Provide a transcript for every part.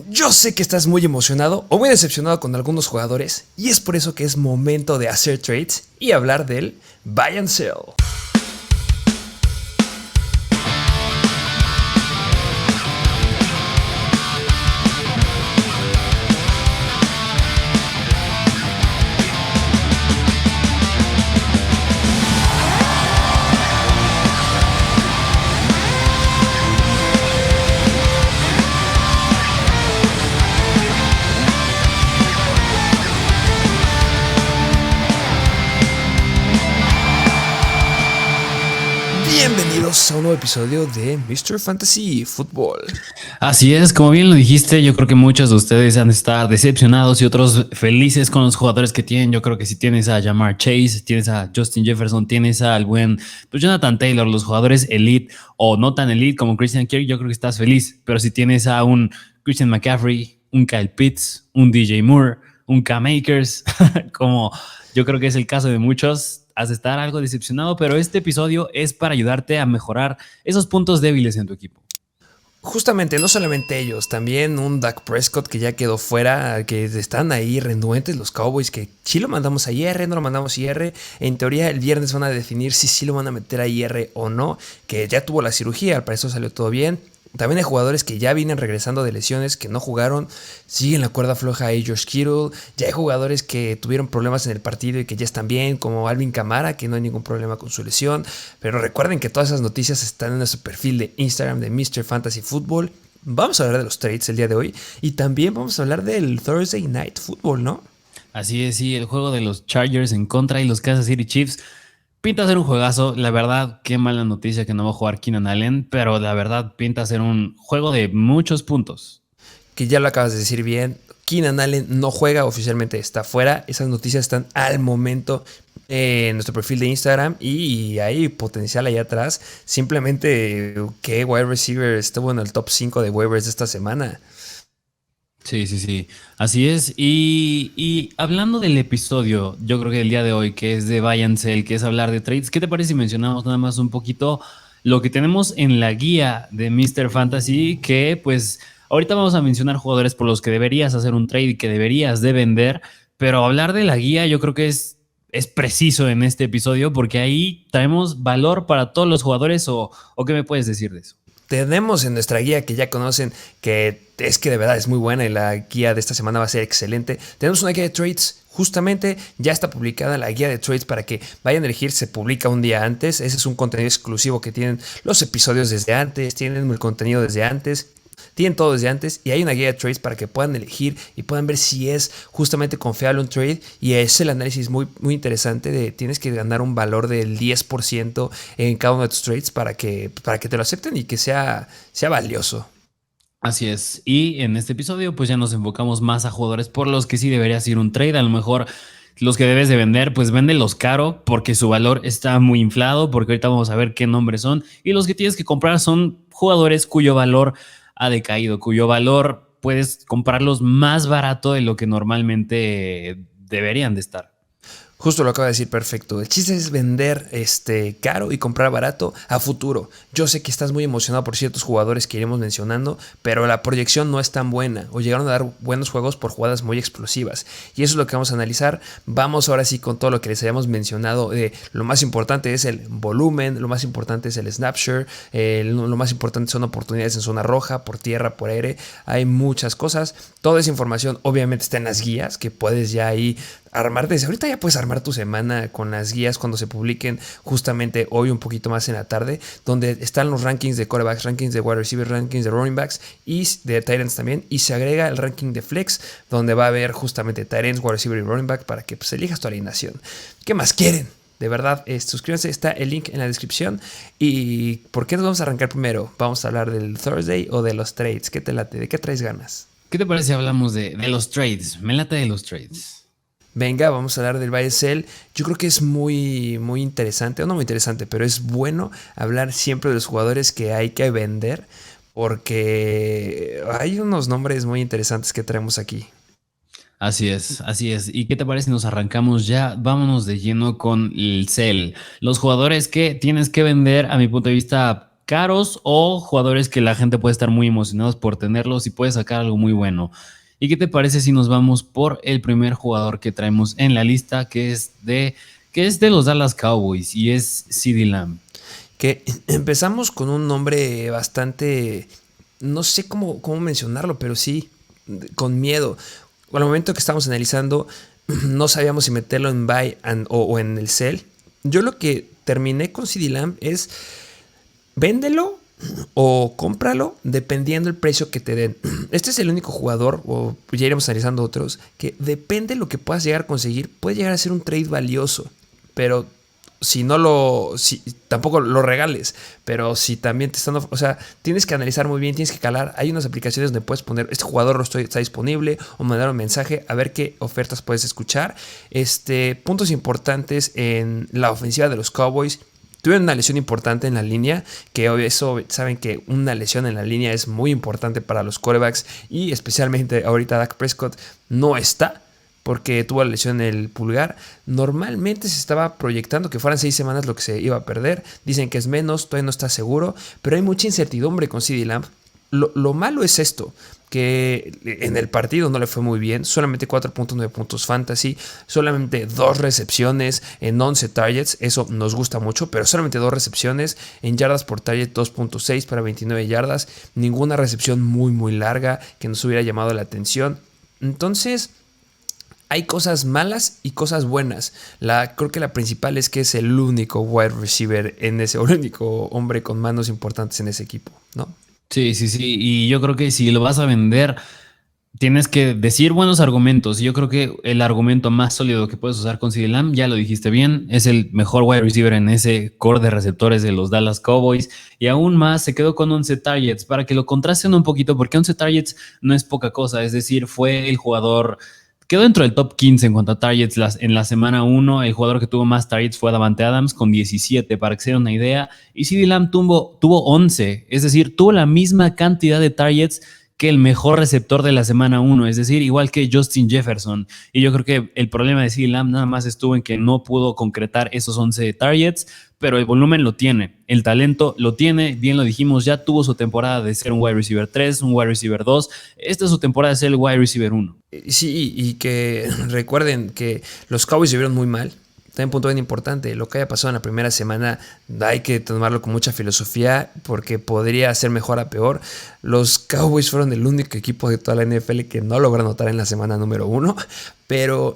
Yo sé que estás muy emocionado o muy decepcionado con algunos jugadores y es por eso que es momento de hacer trades y hablar del buy and sell. Bienvenidos a un nuevo episodio de Mr. Fantasy Football. Así es, como bien lo dijiste, yo creo que muchos de ustedes han de estar decepcionados y otros felices con los jugadores que tienen. Yo creo que si tienes a Jamar Chase, tienes a Justin Jefferson, tienes al buen Jonathan Taylor, los jugadores elite o no tan elite como Christian Kirk, yo creo que estás feliz. Pero si tienes a un Christian McCaffrey, un Kyle Pitts, un DJ Moore, un Cam Akers, como yo creo que es el caso de muchos, has de estar algo decepcionado, pero este episodio es para ayudarte a mejorar esos puntos débiles en tu equipo. Justamente, no solamente ellos, también un Dak Prescott que ya quedó fuera, que están ahí renuentes los Cowboys, que sí lo mandamos a IR, no lo mandamos a IR. En teoría el viernes van a definir si sí lo van a meter a IR o no, que ya tuvo la cirugía, al parecer salió todo bien. También hay jugadores que ya vienen regresando de lesiones, que no jugaron, siguen la cuerda floja ahí George Kittle. Ya hay jugadores que tuvieron problemas en el partido y que ya están bien, como Alvin Kamara, que no hay ningún problema con su lesión. Pero recuerden que todas esas noticias están en nuestro perfil de Instagram de Mr. Fantasy Football. Vamos a hablar de los trades el día de hoy y también vamos a hablar del Thursday Night Football, ¿no? Así es, sí, el juego de los Chargers en contra y los Kansas City Chiefs pinta ser un juegazo. La verdad, qué mala noticia que no va a jugar Keenan Allen, pero la verdad pinta ser un juego de muchos puntos. Que ya lo acabas de decir bien, Keenan Allen no juega, oficialmente está fuera. Esas noticias están al momento en nuestro perfil de Instagram y hay potencial ahí atrás. Simplemente que wide receiver estuvo en el top 5 de waivers de esta semana. Sí, sí, sí, así es. Y hablando del episodio, yo creo que el día de hoy, que es de Buy and Sell, que es hablar de trades, ¿qué te parece si mencionamos nada más un poquito lo que tenemos en la guía de Mr. Fantasy? Que pues ahorita vamos a mencionar jugadores por los que deberías hacer un trade y que deberías de vender, pero hablar de la guía yo creo que es preciso en este episodio porque ahí traemos valor para todos los jugadores o ¿qué me puedes decir de eso? Tenemos en nuestra guía que ya conocen, que es que de verdad es muy buena y la guía de esta semana va a ser excelente. Tenemos una guía de trades, justamente ya está publicada la guía de trades para que vayan a elegir, se publica un día antes. Ese es un contenido exclusivo que tienen los episodios desde antes, tienen el contenido desde antes. Tienen todo desde antes y hay una guía de trades para que puedan elegir y puedan ver si es justamente confiable un trade. Y es el análisis muy, muy interesante de tienes que ganar un valor del 10% en cada uno de tus trades para que te lo acepten y que sea valioso. Así es. Y en este episodio, pues ya nos enfocamos más a jugadores por los que sí deberías ir un trade. A lo mejor los que debes de vender, pues véndelos caro porque su valor está muy inflado, porque ahorita vamos a ver qué nombres son. Y los que tienes que comprar son jugadores cuyo valor ha decaído, cuyo valor puedes comprarlos más barato de lo que normalmente deberían de estar. Justo lo acaba de decir perfecto. El chiste es vender caro y comprar barato a futuro. Yo sé que estás muy emocionado por ciertos jugadores que iremos mencionando, pero la proyección no es tan buena o llegaron a dar buenos juegos por jugadas muy explosivas. Y eso es lo que vamos a analizar. Vamos ahora sí con todo lo que les hayamos mencionado. Lo más importante es el volumen, lo más importante es el snapshot, lo más importante son oportunidades en zona roja, por tierra, por aire. Hay muchas cosas. Toda esa información obviamente está en las guías que puedes ya ahí armar. Desde ahorita ya puedes armar tu semana con las guías cuando se publiquen justamente hoy un poquito más en la tarde, donde están los rankings de quarterbacks, rankings de wide receivers, rankings de running backs y de tight ends también, y se agrega el ranking de flex donde va a haber justamente tight ends, wide receiver y running back para que pues elijas tu alineación. ¿Qué más quieren? De verdad, suscríbanse, está el link en la descripción. ¿Y por qué nos vamos a arrancar primero? ¿Vamos a hablar del Thursday o de los trades? ¿Qué te late? ¿De qué traes ganas? ¿Qué te parece si hablamos de los trades? Me late de los trades. Venga, vamos a hablar del buy and sell. Yo creo que es muy, muy interesante, o no muy interesante, pero es bueno hablar siempre de los jugadores que hay que vender, porque hay unos nombres muy interesantes que traemos aquí. Así es, así es. ¿Y qué te parece si nos arrancamos ya? Vámonos de lleno con el sell. Los jugadores que tienes que vender, a mi punto de vista, caros o jugadores que la gente puede estar muy emocionados por tenerlos y puede sacar algo muy bueno. ¿Y qué te parece si nos vamos por el primer jugador que traemos en la lista, que es de los Dallas Cowboys y es CeeDee Lamb? Que empezamos con un nombre bastante, no sé cómo mencionarlo, pero sí, con miedo. Al momento que estábamos analizando, no sabíamos si meterlo en buy o en el sell. Yo lo que terminé con CeeDee Lamb es véndelo o cómpralo dependiendo el precio que te den. Este es el único jugador, o ya iremos analizando otros, que depende de lo que puedas llegar a conseguir, puede llegar a ser un trade valioso, pero tampoco lo regales, pero si también te están, o sea, tienes que analizar muy bien, tienes que calar. Hay unas aplicaciones donde puedes poner este jugador está disponible o mandar un mensaje a ver qué ofertas puedes escuchar. Puntos importantes en la ofensiva de los Cowboys. Tuvieron una lesión importante en la línea, que eso saben que una lesión en la línea es muy importante para los quarterbacks y especialmente ahorita Dak Prescott no está porque tuvo la lesión en el pulgar. Normalmente se estaba proyectando que fueran 6 semanas lo que se iba a perder. Dicen que es menos, todavía no está seguro, pero hay mucha incertidumbre con CeeDee Lamb. Lo malo es esto, que en el partido no le fue muy bien, solamente 4.9 puntos fantasy, solamente 2 recepciones en 11 targets, eso nos gusta mucho, pero solamente 2 recepciones en yardas por target, 2.6 para 29 yardas, ninguna recepción muy larga que nos hubiera llamado la atención. Entonces, hay cosas malas y cosas buenas. Creo que la principal es que es el único wide receiver o el único hombre con manos importantes en ese equipo, ¿no? Sí. Y yo creo que si lo vas a vender, tienes que decir buenos argumentos. Y yo creo que el argumento más sólido que puedes usar con CeeDee Lamb, ya lo dijiste bien, es el mejor wide receiver en ese core de receptores de los Dallas Cowboys. Y aún más, se quedó con 11 targets. Para que lo contrasten un poquito, porque 11 targets no es poca cosa. Es decir, fue el jugador... Quedó dentro del top 15 en cuanto a targets en la semana 1. El jugador que tuvo más targets fue Davante Adams con 17, para que se den una idea. Y CeeDee Lamb tuvo 11, es decir, tuvo la misma cantidad de targets que el mejor receptor de la semana 1, es decir, igual que Justin Jefferson. Y yo creo que el problema de CeeDee Lamb nada más estuvo en que no pudo concretar esos 11 targets, pero el volumen lo tiene, el talento lo tiene, bien lo dijimos, ya tuvo su temporada de ser un wide receiver 3, un wide receiver 2, esta es su temporada de ser el wide receiver 1. Sí, y que recuerden que los Cowboys se vieron muy mal. También punto bien importante, lo que haya pasado en la primera semana hay que tomarlo con mucha filosofía porque podría ser mejor a peor. Los Cowboys fueron el único equipo de toda la NFL que no logra anotar en la semana número 1, pero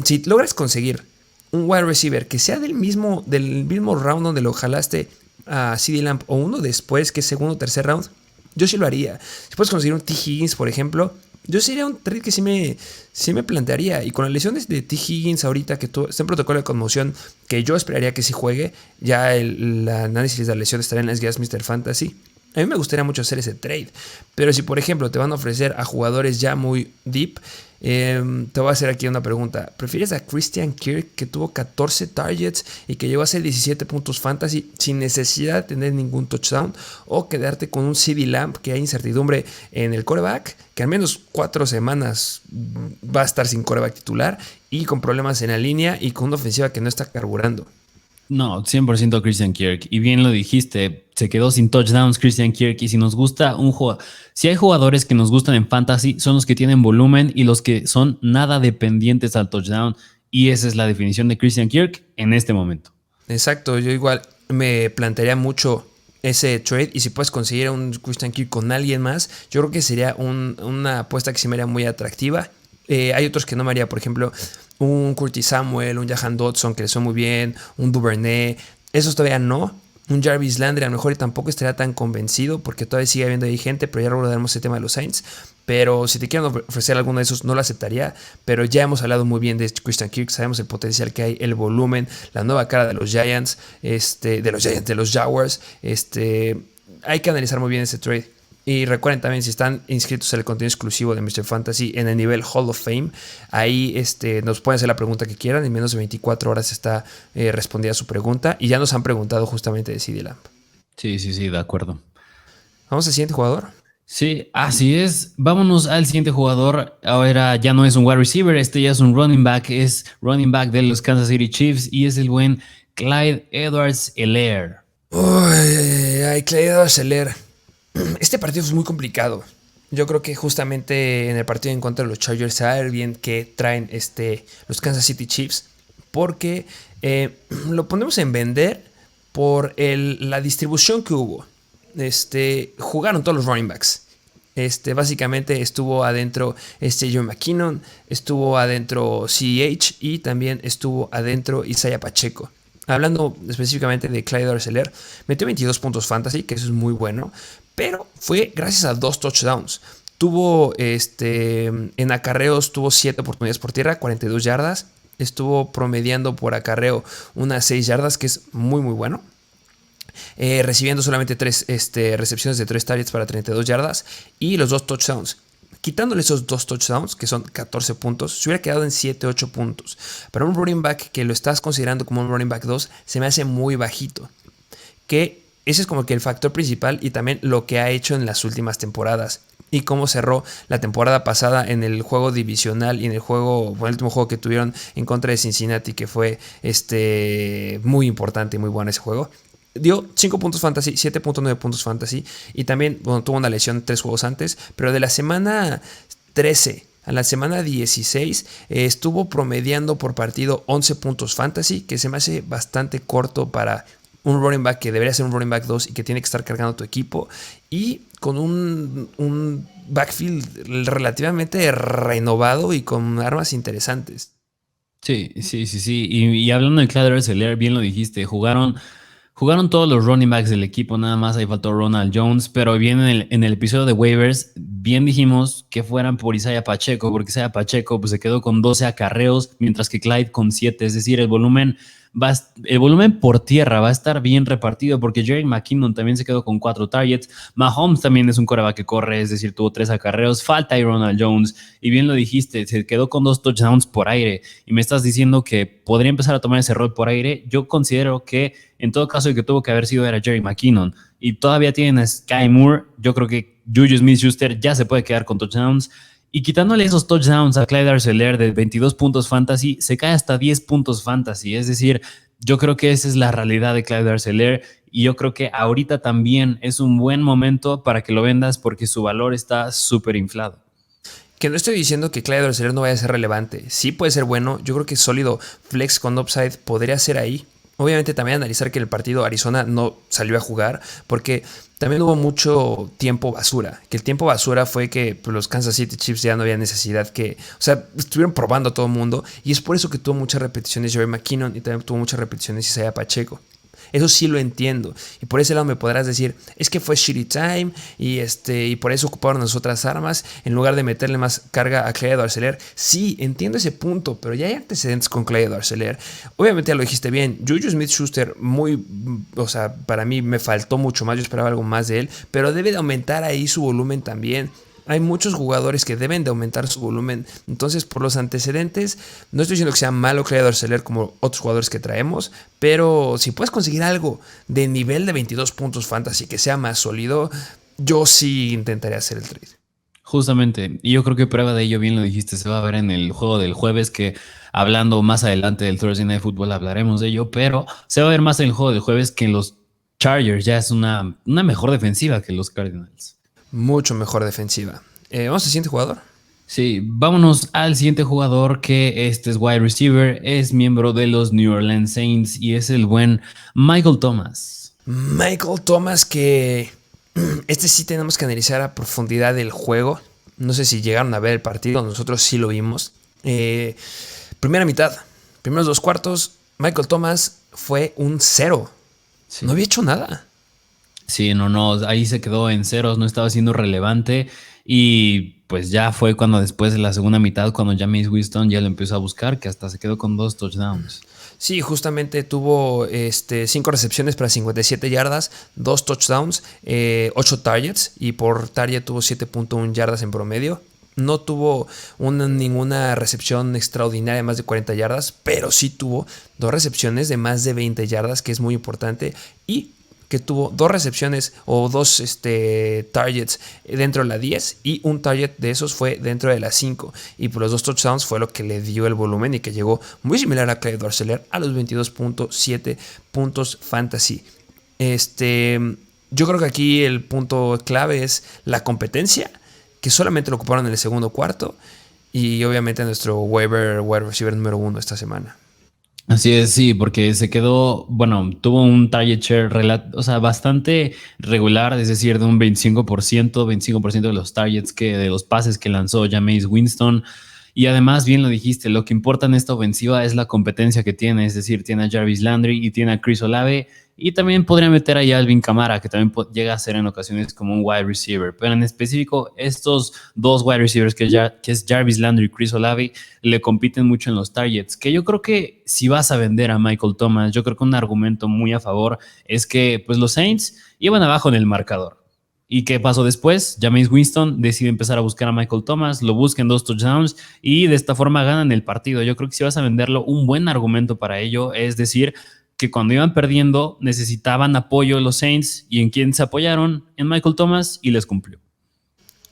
si logras conseguir un wide receiver que sea del mismo round donde lo jalaste a CeeDee Lamb o uno después, que es segundo o tercer round, yo sí lo haría. Si puedes conseguir un T. Higgins, por ejemplo, yo sería un trade que sí me plantearía. Y con las lesiones de T. Higgins ahorita, que está en protocolo de conmoción, que yo esperaría que sí juegue, ya el análisis de la lesión estará en las guías Mr. Fantasy. A mí me gustaría mucho hacer ese trade. Pero si, por ejemplo, te van a ofrecer a jugadores ya muy deep, te voy a hacer aquí una pregunta. ¿Prefieres a Christian Kirk, que tuvo 14 targets y que llegó a ser 17 puntos fantasy sin necesidad de tener ningún touchdown? ¿O quedarte con un CeeDee Lamb, que hay incertidumbre en el quarterback, que al menos 4 semanas va a estar sin quarterback titular y con problemas en la línea y con una ofensiva que no está carburando? No, 100% Christian Kirk. Y bien lo dijiste, se quedó sin touchdowns Christian Kirk. Y si nos gusta si hay jugadores que nos gustan en fantasy, son los que tienen volumen y los que son nada dependientes al touchdown. Y esa es la definición de Christian Kirk en este momento. Exacto, yo igual me plantearía mucho ese trade. Y si puedes conseguir a un Christian Kirk con alguien más, yo creo que sería una apuesta que sí me haría muy atractiva. Hay otros que no me haría, por ejemplo, un Curtis Samuel, un Jahan Dotson que le son muy bien, un Duvernay, esos todavía no. Un Jarvis Landry a lo mejor y tampoco estaría tan convencido porque todavía sigue habiendo ahí gente, pero ya abordaremos el tema de los Saints. Pero si te quieren ofrecer alguno de esos, no lo aceptaría. Pero ya hemos hablado muy bien de Christian Kirk, sabemos el potencial que hay, el volumen, la nueva cara de los Giants, de los Jaguars. Hay que analizar muy bien ese trade. Y recuerden también, si están inscritos en el contenido exclusivo de Mr. Fantasy en el nivel Hall of Fame, ahí nos pueden hacer la pregunta que quieran. En menos de 24 horas está respondida su pregunta. Y ya nos han preguntado justamente de CeeDee Lamb. Sí, de acuerdo. ¿Vamos al siguiente jugador? Sí, así es. Vámonos al siguiente jugador. Ahora ya no es un wide receiver, ya es un running back. Es running back de los Kansas City Chiefs y es el buen Clyde Edwards-Helaire. Uy, ay, Clyde Arcelor. Este partido es muy complicado. Yo creo que justamente en el partido en contra de los Chargers a ver bien que traen los Kansas City Chiefs. Porque lo ponemos en vender por la distribución que hubo. Jugaron todos los running backs. Básicamente estuvo adentro John McKinnon, estuvo adentro CEH y también estuvo adentro Isaiah Pacheco. Hablando específicamente de Clyde Arcelor, metió 22 puntos fantasy, que eso es muy bueno, pero fue gracias a 2 touchdowns. Tuvo en acarreos, tuvo 7 oportunidades por tierra, 42 yardas. Estuvo promediando por acarreo unas 6 yardas, que es muy muy bueno. Recibiendo solamente 3 recepciones de 3 targets para 32 yardas y los 2 touchdowns. Quitándole esos 2 touchdowns, que son 14 puntos, se hubiera quedado en 7-8 puntos. Para un running back que lo estás considerando como un running back 2, se me hace muy bajito. Que ese es como que el factor principal y también lo que ha hecho en las últimas temporadas. Y cómo cerró la temporada pasada en el juego divisional y en el último juego que tuvieron en contra de Cincinnati, que fue muy importante y muy bueno ese juego. Dio 5 puntos fantasy, 7.9 puntos fantasy. Y también tuvo una lesión 3 juegos antes. Pero de la semana 13 a la semana 16 estuvo promediando por partido 11 puntos fantasy, que se me hace bastante corto para un running back que debería ser un running back 2 y que tiene que estar cargando tu equipo. Y con un backfield relativamente renovado y con armas interesantes. Sí. Y hablando de Clyde Arcelor, bien lo dijiste, jugaron todos los running backs del equipo, nada más ahí faltó Ronald Jones, pero bien en el episodio de waivers, bien dijimos que fueran por Isaiah Pacheco, porque Isaiah Pacheco pues, se quedó con 12 acarreos, mientras que Clyde con 7, es decir, el volumen por tierra va a estar bien repartido, porque Jerry McKinnon también se quedó con 4 targets, Mahomes también es un quarterback que corre, es decir, tuvo 3 acarreos, falta ahí Ronald Jones, y bien lo dijiste, se quedó con 2 touchdowns por aire, y me estás diciendo que podría empezar a tomar ese rol por aire. Yo considero que en todo caso el que tuvo que haber sido era Jerry McKinnon, y todavía tienen a Sky Moore. Yo creo que Juju Smith-Schuster ya se puede quedar con touchdowns. Y quitándole esos touchdowns a Clyde Arcelor de 22 puntos fantasy, se cae hasta 10 puntos fantasy. Es decir, yo creo que esa es la realidad de Clyde Arcelor. Y yo creo que ahorita también es un buen momento para que lo vendas porque su valor está súper inflado. Que no estoy diciendo que Clyde Arcelor no vaya a ser relevante. Sí puede ser bueno. Yo creo que sólido flex con upside podría ser ahí. Obviamente también analizar que el partido Arizona no salió a jugar porque también hubo mucho tiempo basura. Que el tiempo basura fue que pues, los Kansas City Chiefs ya no había necesidad que... O sea, estuvieron probando a todo el mundo y es por eso que tuvo muchas repeticiones Jerry McKinnon y también tuvo muchas repeticiones Isaiah Pacheco. Eso sí lo entiendo. Y por ese lado me podrás decir, es que fue shitty time y por eso ocuparon las otras armas en lugar de meterle más carga a Clyde Arcelor. Sí, entiendo ese punto, pero ya hay antecedentes con Clyde Arcelor. Obviamente ya lo dijiste bien. Juju Smith-Schuster para mí me faltó mucho más. Yo esperaba algo más de él, pero debe de aumentar ahí su volumen también. Hay muchos jugadores que deben de aumentar su volumen. Entonces, por los antecedentes, no estoy diciendo que sea malo Clyde Arcelor como otros jugadores que traemos, pero si puedes conseguir algo de nivel de 22 puntos fantasy que sea más sólido, yo sí intentaré hacer el trade. Justamente, y yo creo que prueba de ello, bien lo dijiste, se va a ver en el juego del jueves, que hablando más adelante del Thursday Night Football hablaremos de ello, pero se va a ver más en el juego del jueves que en los Chargers. Ya es una mejor defensiva que los Cardinals. Mucho mejor defensiva. Vamos al siguiente jugador. Sí, vámonos al siguiente jugador, que este es wide receiver, es miembro de los New Orleans Saints y es el buen Michael Thomas. Michael Thomas, que sí tenemos que analizar a profundidad el juego. No sé si llegaron a ver el partido, nosotros sí lo vimos. Primera mitad, primeros 2 cuartos, Michael Thomas fue un 0. Sí. No había hecho nada. Sí, no, ahí se quedó en ceros, no estaba siendo relevante y pues ya fue cuando después de la segunda mitad, cuando Jameis Winston ya lo empezó a buscar, que hasta se quedó con 2 touchdowns. Sí, justamente tuvo 5 recepciones para 57 yardas, 2 touchdowns, 8 targets y por target tuvo 7.1 yardas en promedio. No tuvo ninguna recepción extraordinaria de más de 40 yardas, pero sí tuvo 2 recepciones de más de 20 yardas, que es muy importante, y que tuvo 2 recepciones o 2 targets dentro de la 10 y un target de esos fue dentro de la 5. Y por los 2 touchdowns fue lo que le dio el volumen y que llegó muy similar a Clyde Arcelor a los 22.7 puntos fantasy. Yo creo que aquí el punto clave es la competencia, que solamente lo ocuparon en el segundo cuarto, y obviamente nuestro wide receiver número 1 esta semana. Así es, sí, porque se quedó, bueno, tuvo un target share o sea, bastante regular, es decir, de un 25% de los targets de los pases que lanzó Jameis Winston. Y además, bien lo dijiste, lo que importa en esta ofensiva es la competencia que tiene, es decir, tiene a Jarvis Landry y tiene a Chris Olave, y también podría meter a Alvin Kamara, que también llega a ser en ocasiones como un wide receiver, pero en específico estos dos wide receivers que es Jarvis Landry y Chris Olave le compiten mucho en los targets, que yo creo que si vas a vender a Michael Thomas, yo creo que un argumento muy a favor es que pues los Saints iban abajo en el marcador. ¿Y qué pasó después? Jameis Winston decide empezar a buscar a Michael Thomas, lo busca en 2 touchdowns y de esta forma ganan el partido. Yo creo que si vas a venderlo, un buen argumento para ello es decir que cuando iban perdiendo necesitaban apoyo los Saints y en quién se apoyaron, en Michael Thomas, y les cumplió.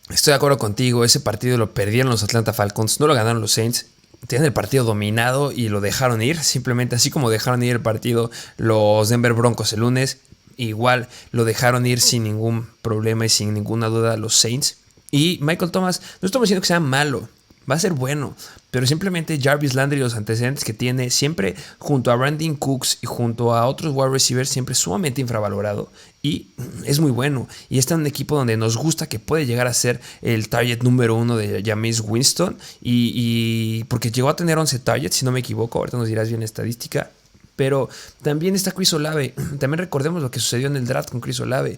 Estoy de acuerdo contigo, ese partido lo perdieron los Atlanta Falcons, no lo ganaron los Saints. Tienen el partido dominado y lo dejaron ir, simplemente así como dejaron ir el partido los Denver Broncos el lunes. Igual lo dejaron ir sin ningún problema y sin ninguna duda los Saints. Y Michael Thomas, no estamos diciendo que sea malo, va a ser bueno, pero simplemente Jarvis Landry y los antecedentes que tiene, siempre junto a Brandon Cooks y junto a otros wide receivers, siempre sumamente infravalorado. Y es muy bueno. Y está en un equipo donde nos gusta que puede llegar a ser el target número 1 de Jameis Winston. Y porque llegó a tener 11 targets, si no me equivoco, ahorita nos dirás bien la estadística. Pero también está Chris Olave. También recordemos lo que sucedió en el draft con Chris Olave.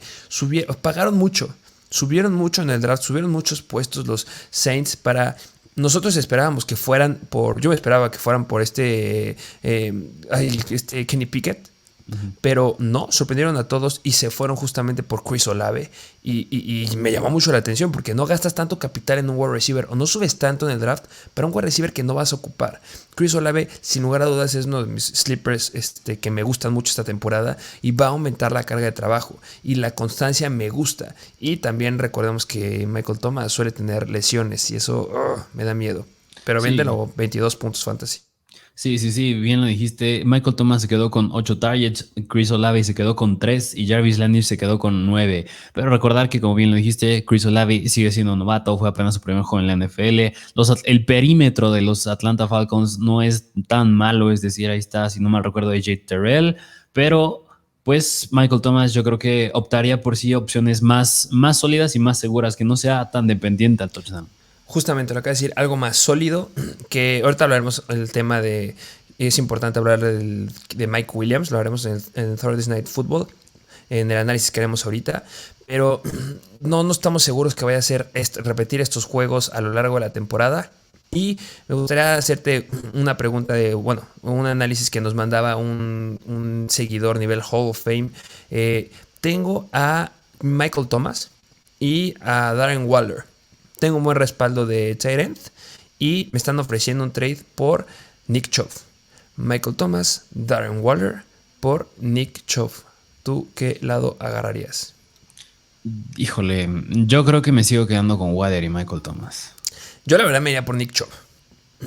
Pagaron mucho. Subieron mucho en el draft. Subieron muchos puestos los Saints para... Nosotros esperábamos que fueran por... Yo esperaba que fueran por Kenny Pickett. Pero no, sorprendieron a todos y se fueron justamente por Chris Olave. Y me llamó mucho la atención porque no gastas tanto capital en un wide receiver o no subes tanto en el draft para un wide receiver que no vas a ocupar. Chris Olave, sin lugar a dudas, es uno de mis sleepers que me gustan mucho esta temporada y va a aumentar la carga de trabajo. Y la constancia me gusta. Y también recordemos que Michael Thomas suele tener lesiones y eso me da miedo. Pero Sí. véndelo 22 puntos fantasy. Sí, bien lo dijiste. Michael Thomas se quedó con 8 targets, Chris Olave se quedó con 3 y Jarvis Landry se quedó con 9. Pero recordar que, como bien lo dijiste, Chris Olave sigue siendo un novato, fue apenas su primer juego en la NFL. El perímetro de los Atlanta Falcons no es tan malo, es decir, ahí está, si no mal recuerdo, AJ Terrell, pero pues Michael Thomas yo creo que optaría por sí opciones más sólidas y más seguras, que no sea tan dependiente al touchdown. Justamente lo acabo de decir, algo más sólido, que ahorita hablaremos el tema de, es importante hablar de Mike Williams, lo haremos en Thursday Night Football, en el análisis que haremos ahorita, pero no estamos seguros que vaya a ser repetir estos juegos a lo largo de la temporada. Y me gustaría hacerte una pregunta un análisis que nos mandaba un seguidor nivel Hall of Fame. Tengo a Michael Thomas y a Darren Waller. Tengo un buen respaldo de tight end y me están ofreciendo un trade por Nick Chubb. Michael Thomas, Darren Waller por Nick Chubb. ¿Tú qué lado agarrarías? Híjole, yo creo que me sigo quedando con Waller y Michael Thomas. Yo la verdad me iría por Nick Chubb.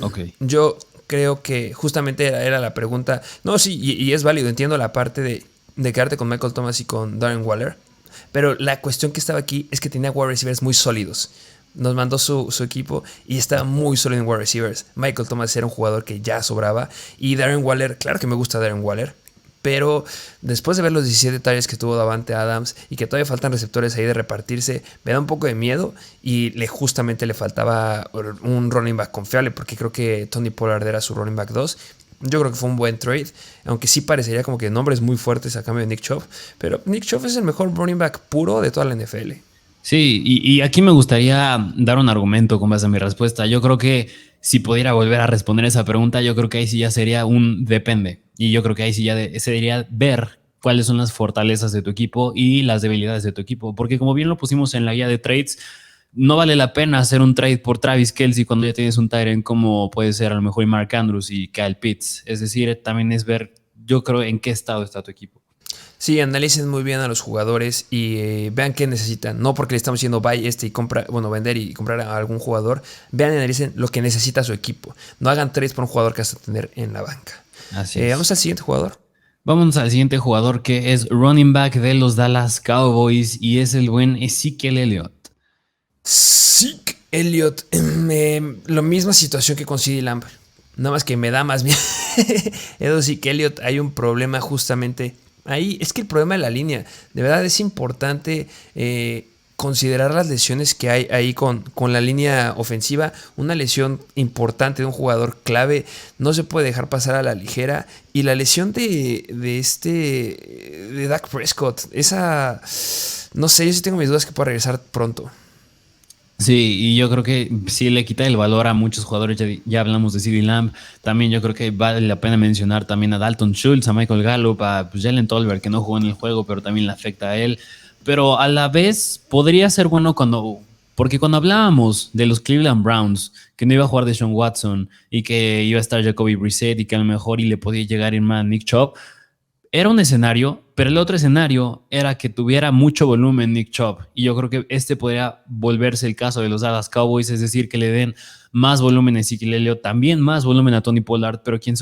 Ok. Yo creo que justamente era la pregunta. No, sí, y es válido. Entiendo la parte de quedarte con Michael Thomas y con Darren Waller. Pero la cuestión que estaba aquí es que tenía wide receivers muy sólidos. Nos mandó su equipo y estaba muy sólido en wide receivers. Michael Thomas era un jugador que ya sobraba. Y Darren Waller, claro que me gusta Darren Waller. Pero después de ver los 17 targets que tuvo Davante Adams y que todavía faltan receptores ahí de repartirse, me da un poco de miedo. Y justamente le faltaba un running back confiable, porque creo que Tony Pollard era su running back 2. Yo creo que fue un buen trade, aunque sí parecería como que nombres muy fuertes a cambio de Nick Chubb. Pero Nick Chubb es el mejor running back puro de toda la NFL. Sí, y aquí me gustaría dar un argumento con base a mi respuesta. Yo creo que si pudiera volver a responder esa pregunta, yo creo que ahí sí ya sería un depende. Y yo creo que ahí sí ya se debería ver cuáles son las fortalezas de tu equipo y las debilidades de tu equipo. Porque como bien lo pusimos en la guía de trades, no vale la pena hacer un trade por Travis Kelce cuando ya tienes un tight end como puede ser a lo mejor Mark Andrews y Kyle Pitts. Es decir, también es ver, yo creo, en qué estado está tu equipo. Sí, analicen muy bien a los jugadores y vean qué necesitan. No porque le estamos diciendo vender y comprar a algún jugador. Vean y analicen lo que necesita su equipo. No hagan trades por un jugador que vas a tener en la banca. Así es. Vamos al siguiente jugador. Vámonos al siguiente jugador que es running back de los Dallas Cowboys y es el buen Ezekiel Elliott. Zeke Elliott, lo misma situación que con CeeDee Lamb, nada más que me da más bien. Zeke Elliott, hay un problema justamente ahí. Es que el problema de la línea, de verdad es importante considerar las lesiones que hay ahí con la línea ofensiva. Una lesión importante de un jugador clave no se puede dejar pasar a la ligera. Y la lesión de Dak Prescott, esa, no sé, yo sí tengo mis dudas que pueda regresar pronto. Sí, y yo creo que sí le quita el valor a muchos jugadores. Ya hablamos de CeeDee Lamb. También yo creo que vale la pena mencionar también a Dalton Schultz, a Michael Gallup, a pues, Jalen Tolbert, que no jugó en el juego, pero también le afecta a él. Pero a la vez podría ser bueno porque cuando hablábamos de los Cleveland Browns, que no iba a jugar Deshaun Watson y que iba a estar Jacoby Brissett y que a lo mejor y le podía llegar a ir más Nick Chubb, era un escenario, pero el otro escenario era que tuviera mucho volumen Nick Chubb. Y yo creo que este podría volverse el caso de los Dallas Cowboys, es decir, que le den más volumen a Ezekiel Elliott, también más volumen a Tony Pollard, pero quien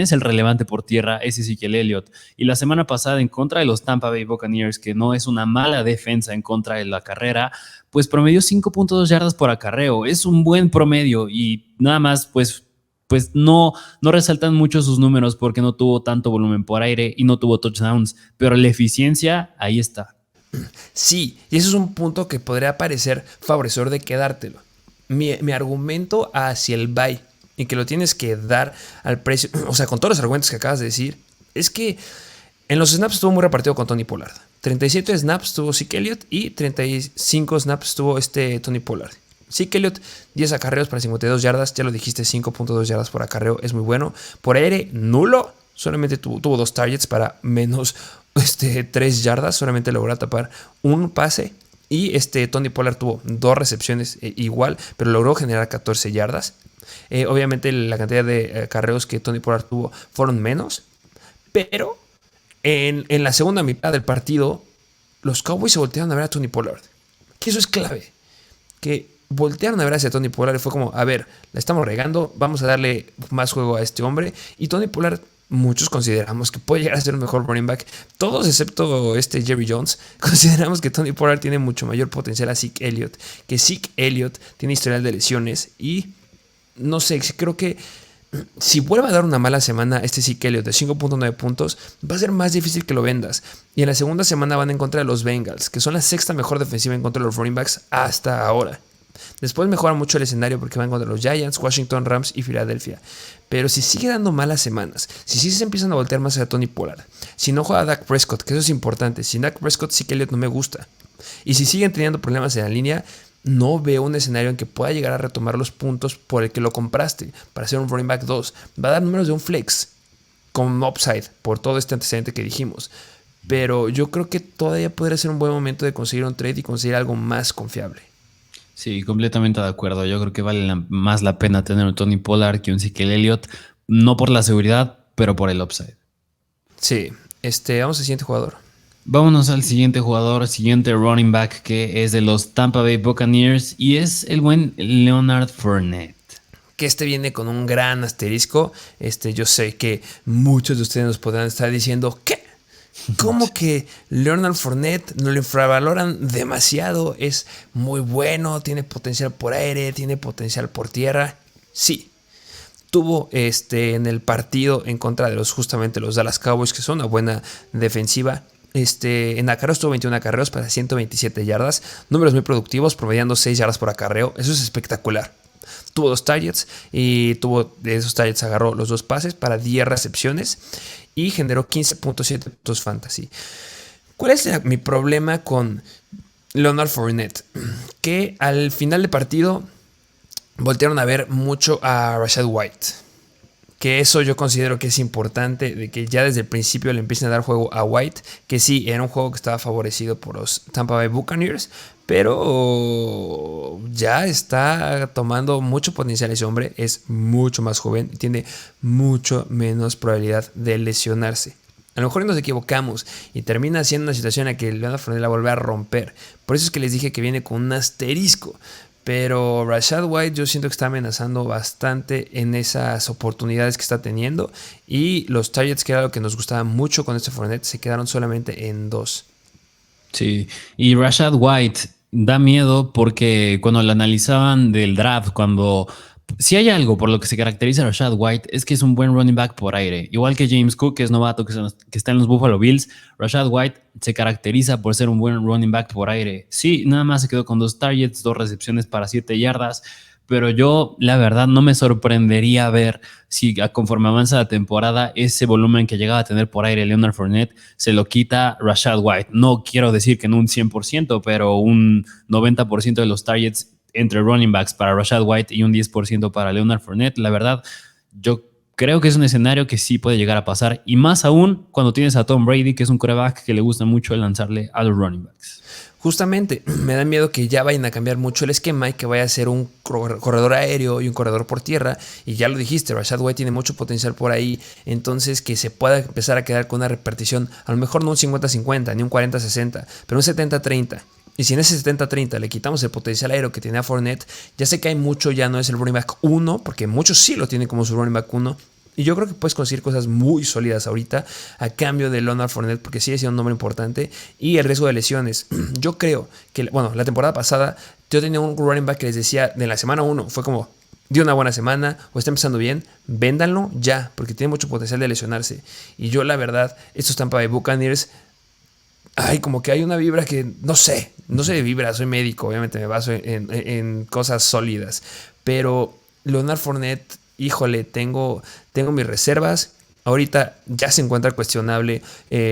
es el relevante por tierra es Ezekiel Elliott. Y la semana pasada en contra de los Tampa Bay Buccaneers, que no es una mala defensa en contra de la carrera, pues promedió 5.2 yardas por acarreo. Es un buen promedio y nada más pues no resaltan mucho sus números porque no tuvo tanto volumen por aire y no tuvo touchdowns, pero la eficiencia ahí está. Sí, y eso es un punto que podría parecer favorecedor de quedártelo. Mi argumento hacia el buy y que lo tienes que dar al precio, o sea, con todos los argumentos que acabas de decir, es que en los snaps estuvo muy repartido con Tony Pollard. 37 snaps tuvo Zeke Elliott y 35 snaps tuvo Tony Pollard. Zeke Elliott, 10 acarreos para 52 yardas. Ya lo dijiste, 5.2 yardas por acarreo. Es muy bueno. Por aire, nulo. Solamente tuvo 2 targets para menos 3 yardas. Solamente logró tapar un pase. Y Tony Pollard tuvo 2 recepciones igual, pero logró generar 14 yardas. Obviamente la cantidad de acarreos que Tony Pollard tuvo fueron menos. Pero en la segunda mitad del partido, los Cowboys se voltearon a ver a Tony Pollard. Que eso es clave. Que voltearon a ver hacia Tony Pollard y fue como, a ver, la estamos regando, vamos a darle más juego a este hombre. Y Tony Pollard, muchos consideramos que puede llegar a ser un mejor running back. Todos excepto Jerry Jones, consideramos que Tony Pollard tiene mucho mayor potencial a Zeke Elliott. Que Zeke Elliott tiene historial de lesiones y no sé, creo que si vuelve a dar una mala semana Zeke Elliott de 5.9 puntos, va a ser más difícil que lo vendas. Y en la segunda semana van en contra de los Bengals, que son la sexta mejor defensiva en contra de los running backs hasta ahora. Después mejora mucho el escenario porque van contra los Giants, Washington, Rams y Filadelfia. Pero si sigue dando malas semanas, si sí se empiezan a voltear más a Tony Pollard, si no juega Dak Prescott, que eso es importante, sin Dak Prescott Zeke Elliott no me gusta. Y si siguen teniendo problemas en la línea, no veo un escenario en que pueda llegar a retomar los puntos por el que lo compraste para ser un running back 2. Va a dar números de un flex con upside por todo este antecedente que dijimos. Pero yo creo que todavía podría ser un buen momento de conseguir un trade y conseguir algo más confiable. Sí, completamente de acuerdo. Yo creo que vale más la pena tener un Tony Pollard que un Ezekiel Elliott, no por la seguridad, pero por el upside. Sí, vamos al siguiente jugador. Vámonos al siguiente jugador, siguiente running back que es de los Tampa Bay Buccaneers y es el buen Leonard Fournette. Que viene con un gran asterisco. Yo sé que muchos de ustedes nos podrán estar diciendo, ¿qué? ¿Cómo que Leonard Fournette no lo infravaloran demasiado? Es muy bueno, tiene potencial por aire, tiene potencial por tierra. Sí, tuvo en el partido en contra de justamente los Dallas Cowboys, que son una buena defensiva. En acarreos tuvo 21 acarreos para 127 yardas, números muy productivos, promediando 6 yardas por acarreo. Eso es espectacular. Tuvo 2 targets y de esos targets agarró los 2 pases para 10 recepciones y generó 15.7 puntos fantasy. ¿Cuál es mi problema con Leonard Fournette? Que al final del partido voltearon a ver mucho a Rachaad White. Que eso yo considero que es importante, de que ya desde el principio le empiecen a dar juego a White, que sí, era un juego que estaba favorecido por los Tampa Bay Buccaneers, pero ya está tomando mucho potencial ese hombre, es mucho más joven y tiene mucho menos probabilidad de lesionarse. A lo mejor nos equivocamos y termina siendo una situación en la que Leonard Fournette la vuelve a romper. Por eso es que les dije que viene con un asterisco. Pero Rachaad White yo siento que está amenazando bastante en esas oportunidades que está teniendo. Y los targets, que era lo que nos gustaba mucho con este Fournette, se quedaron solamente en 2. Sí, y Rashad White da miedo porque cuando lo analizaban del draft, cuando si hay algo por lo que se caracteriza a Rashad White es que es un buen running back por aire. Igual que James Cook, que es novato, que está en los Buffalo Bills, Rashad White se caracteriza por ser un buen running back por aire. Sí, nada más se quedó con 2 targets, 2 recepciones para 7 yardas, pero yo la verdad no me sorprendería ver si conforme avanza la temporada ese volumen que llegaba a tener por aire Leonard Fournette se lo quita Rachaad White. No quiero decir que en un 100%, pero un 90% de los targets entre running backs para Rachaad White y un 10% para Leonard Fournette. La verdad, yo creo que es un escenario que sí puede llegar a pasar, y más aún cuando tienes a Tom Brady, que es un quarterback que le gusta mucho lanzarle a los running backs. Justamente, me da miedo que ya vayan a cambiar mucho el esquema y que vaya a ser un corredor aéreo y un corredor por tierra. Y ya lo dijiste, Rachaad White tiene mucho potencial por ahí. Entonces, que se pueda empezar a quedar con una repartición, a lo mejor no un 50-50, ni un 40-60, pero un 70-30. Y si en ese 70-30 le quitamos el potencial aéreo que tenía Fournette, ya sé que hay mucho, ya no es el running back 1, porque muchos sí lo tienen como su running back 1. Y yo creo que puedes conseguir cosas muy sólidas ahorita a cambio de Leonard Fournette, porque sigue siendo un nombre importante. Y el riesgo de lesiones. Yo creo que, bueno, la temporada pasada yo tenía un running back que les decía de la semana 1, fue como, dio una buena semana o está empezando bien, véndanlo ya, porque tiene mucho potencial de lesionarse. Y yo la verdad, estos Tampa Bay Buccaneers, como que hay una vibra que no sé de vibra, soy médico, obviamente me baso en cosas sólidas. Pero Leonard Fournette, híjole, tengo mis reservas. Ahorita ya se encuentra cuestionable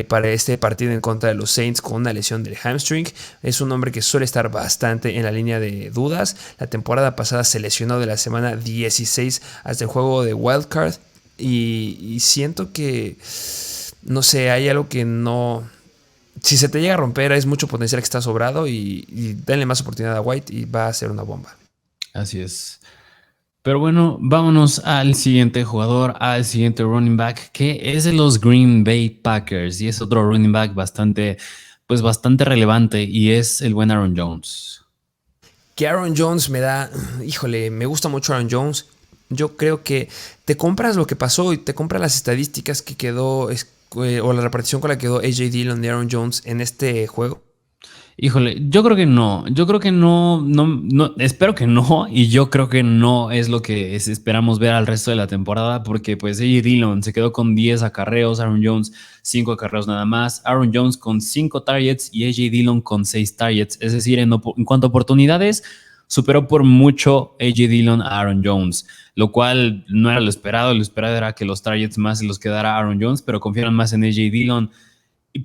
para este partido en contra de los Saints con una lesión del hamstring. Es un hombre que suele estar bastante en la línea de dudas. La temporada pasada se lesionó de la semana 16 hasta el juego de Wildcard. Y siento que, no sé, hay algo que no... Si se te llega a romper, es mucho potencial que está sobrado y denle más oportunidad a White y va a ser una bomba. Así es. Pero bueno, vámonos al siguiente jugador, al siguiente running back, que es de los Green Bay Packers, y es otro running back bastante relevante, y es el buen Aaron Jones. Que Aaron Jones me gusta mucho Aaron Jones. Yo creo que te compras lo que pasó y te compras las estadísticas que quedó o la repartición con la que quedó AJ Dillon de Aaron Jones en este juego. Híjole, yo creo que no, espero que no, y yo creo que no es lo que esperamos ver al resto de la temporada, porque pues AJ Dillon se quedó con 10 acarreos, Aaron Jones 5 acarreos nada más, Aaron Jones con 5 targets y AJ Dillon con 6 targets, es decir, en cuanto a oportunidades, superó por mucho AJ Dillon a Aaron Jones, lo cual no era lo esperado era que los targets más se los quedara Aaron Jones, pero confiaron más en AJ Dillon.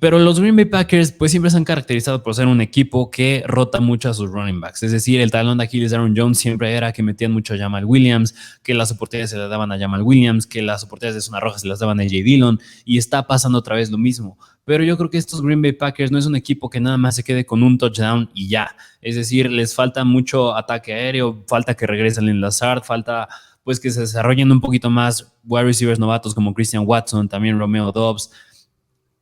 Pero los Green Bay Packers pues siempre se han caracterizado por ser un equipo que rota mucho a sus running backs. Es decir, el talón de Aquiles de Aaron Jones siempre era que metían mucho a Jamal Williams, que las oportunidades se las daban a Jamal Williams, que las oportunidades de zona roja se las daban a AJ Dillon, y está pasando otra vez lo mismo. Pero yo creo que estos Green Bay Packers no es un equipo que nada más se quede con un touchdown y ya. Es decir, les falta mucho ataque aéreo, falta que regresen en Lazard, falta pues que se desarrollen un poquito más wide receivers novatos como Christian Watson, también Romeo Doubs.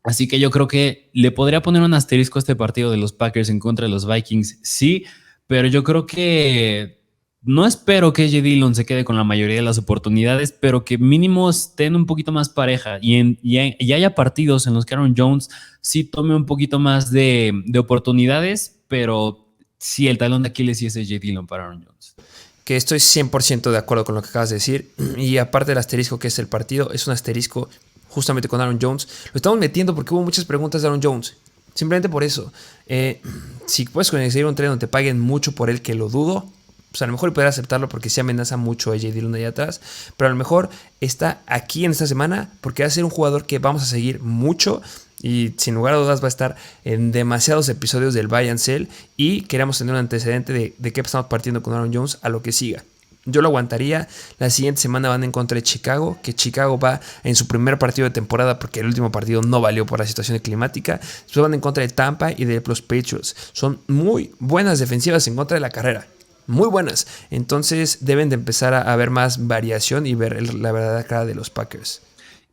Así que yo creo que le podría poner un asterisco a este partido de los Packers en contra de los Vikings, sí, pero yo creo que no espero que AJ Dillon se quede con la mayoría de las oportunidades, pero que mínimo estén un poquito más pareja y haya partidos en los que Aaron Jones sí tome un poquito más de oportunidades, pero sí, el talón de Aquiles sí es AJ Dillon para Aaron Jones. Que estoy 100% de acuerdo con lo que acabas de decir, y aparte del asterisco que es el partido, es un asterisco justamente con Aaron Jones. Lo estamos metiendo porque hubo muchas preguntas de Aaron Jones. Simplemente por eso. Si puedes conseguir un trade donde te paguen mucho por él, que lo dudo, pues a lo mejor poder aceptarlo porque sí amenaza mucho a AJ Dillon allá atrás. Pero a lo mejor está aquí en esta semana porque va a ser un jugador que vamos a seguir mucho. Y sin lugar a dudas va a estar en demasiados episodios del Buy and Sell. Y queremos tener un antecedente de qué estamos partiendo con Aaron Jones a lo que siga. Yo lo aguantaría. La siguiente semana van en contra de Chicago, que Chicago va en su primer partido de temporada porque el último partido no valió por la situación climática. Después van en contra de Tampa y de los Patriots. Son muy buenas defensivas en contra de la carrera. Muy buenas. Entonces deben de empezar a ver más variación y ver la verdadera cara de los Packers.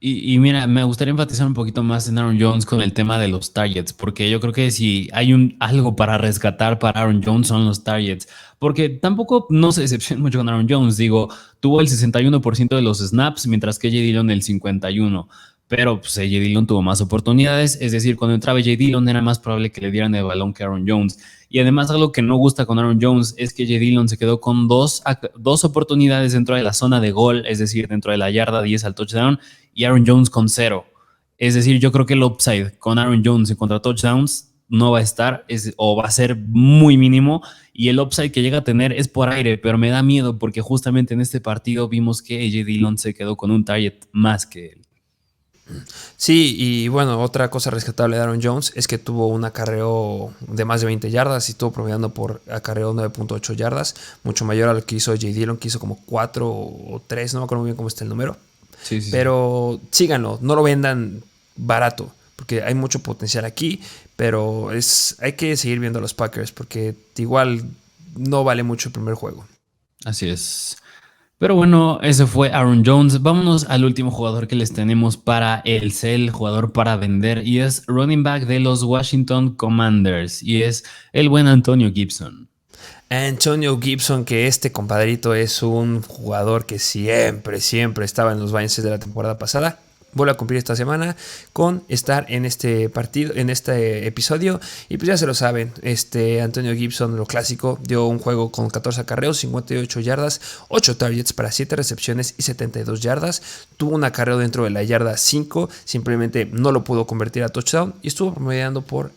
Y mira, me gustaría enfatizar un poquito más en Aaron Jones con el tema de los targets, porque yo creo que si hay algo para rescatar para Aaron Jones son los targets, porque tampoco no se decepciona mucho con Aaron Jones, digo, tuvo el 61% de los snaps, mientras que J. Dillon el 51%, pero pues, J. Dillon tuvo más oportunidades, es decir, cuando entraba J. Dillon era más probable que le dieran el balón que Aaron Jones. Y además algo que no gusta con Aaron Jones es que J. Dillon se quedó con dos oportunidades dentro de la zona de gol, es decir, dentro de la yarda 10 al touchdown, y Aaron Jones con 0. Es decir, yo creo que el upside con Aaron Jones en contra touchdowns no va a estar o va a ser muy mínimo, y el upside que llega a tener es por aire, pero me da miedo porque justamente en este partido vimos que AJ Dillon se quedó con un target más que él. Sí, y bueno, otra cosa rescatable de Aaron Jones es que tuvo un acarreo de más de 20 yardas y estuvo promediando por acarreo 9.8 yardas, mucho mayor a lo que hizo J. Dillon, que hizo como 4 o 3, no me acuerdo muy bien cómo está el número. Sí, sí, sí. Pero síganlo, no lo vendan barato, porque hay mucho potencial aquí, pero hay que seguir viendo a los Packers, porque igual no vale mucho el primer juego. Así es. Pero bueno, ese fue Aaron Jones. Vámonos al último jugador que les tenemos para el sell, jugador para vender, y es running back de los Washington Commanders, y es el buen Antonio Gibson. Antonio Gibson, que este compadrito es un jugador que siempre estaba en los balances de la temporada pasada. Vuelve a cumplir esta semana con estar en este partido, en este episodio. Y pues ya se lo saben, Antonio Gibson, lo clásico, dio un juego con 14 acarreos, 58 yardas, 8 targets para 7 recepciones y 72 yardas. Tuvo un acarreo dentro de la yarda 5, simplemente no lo pudo convertir a touchdown y estuvo promediando por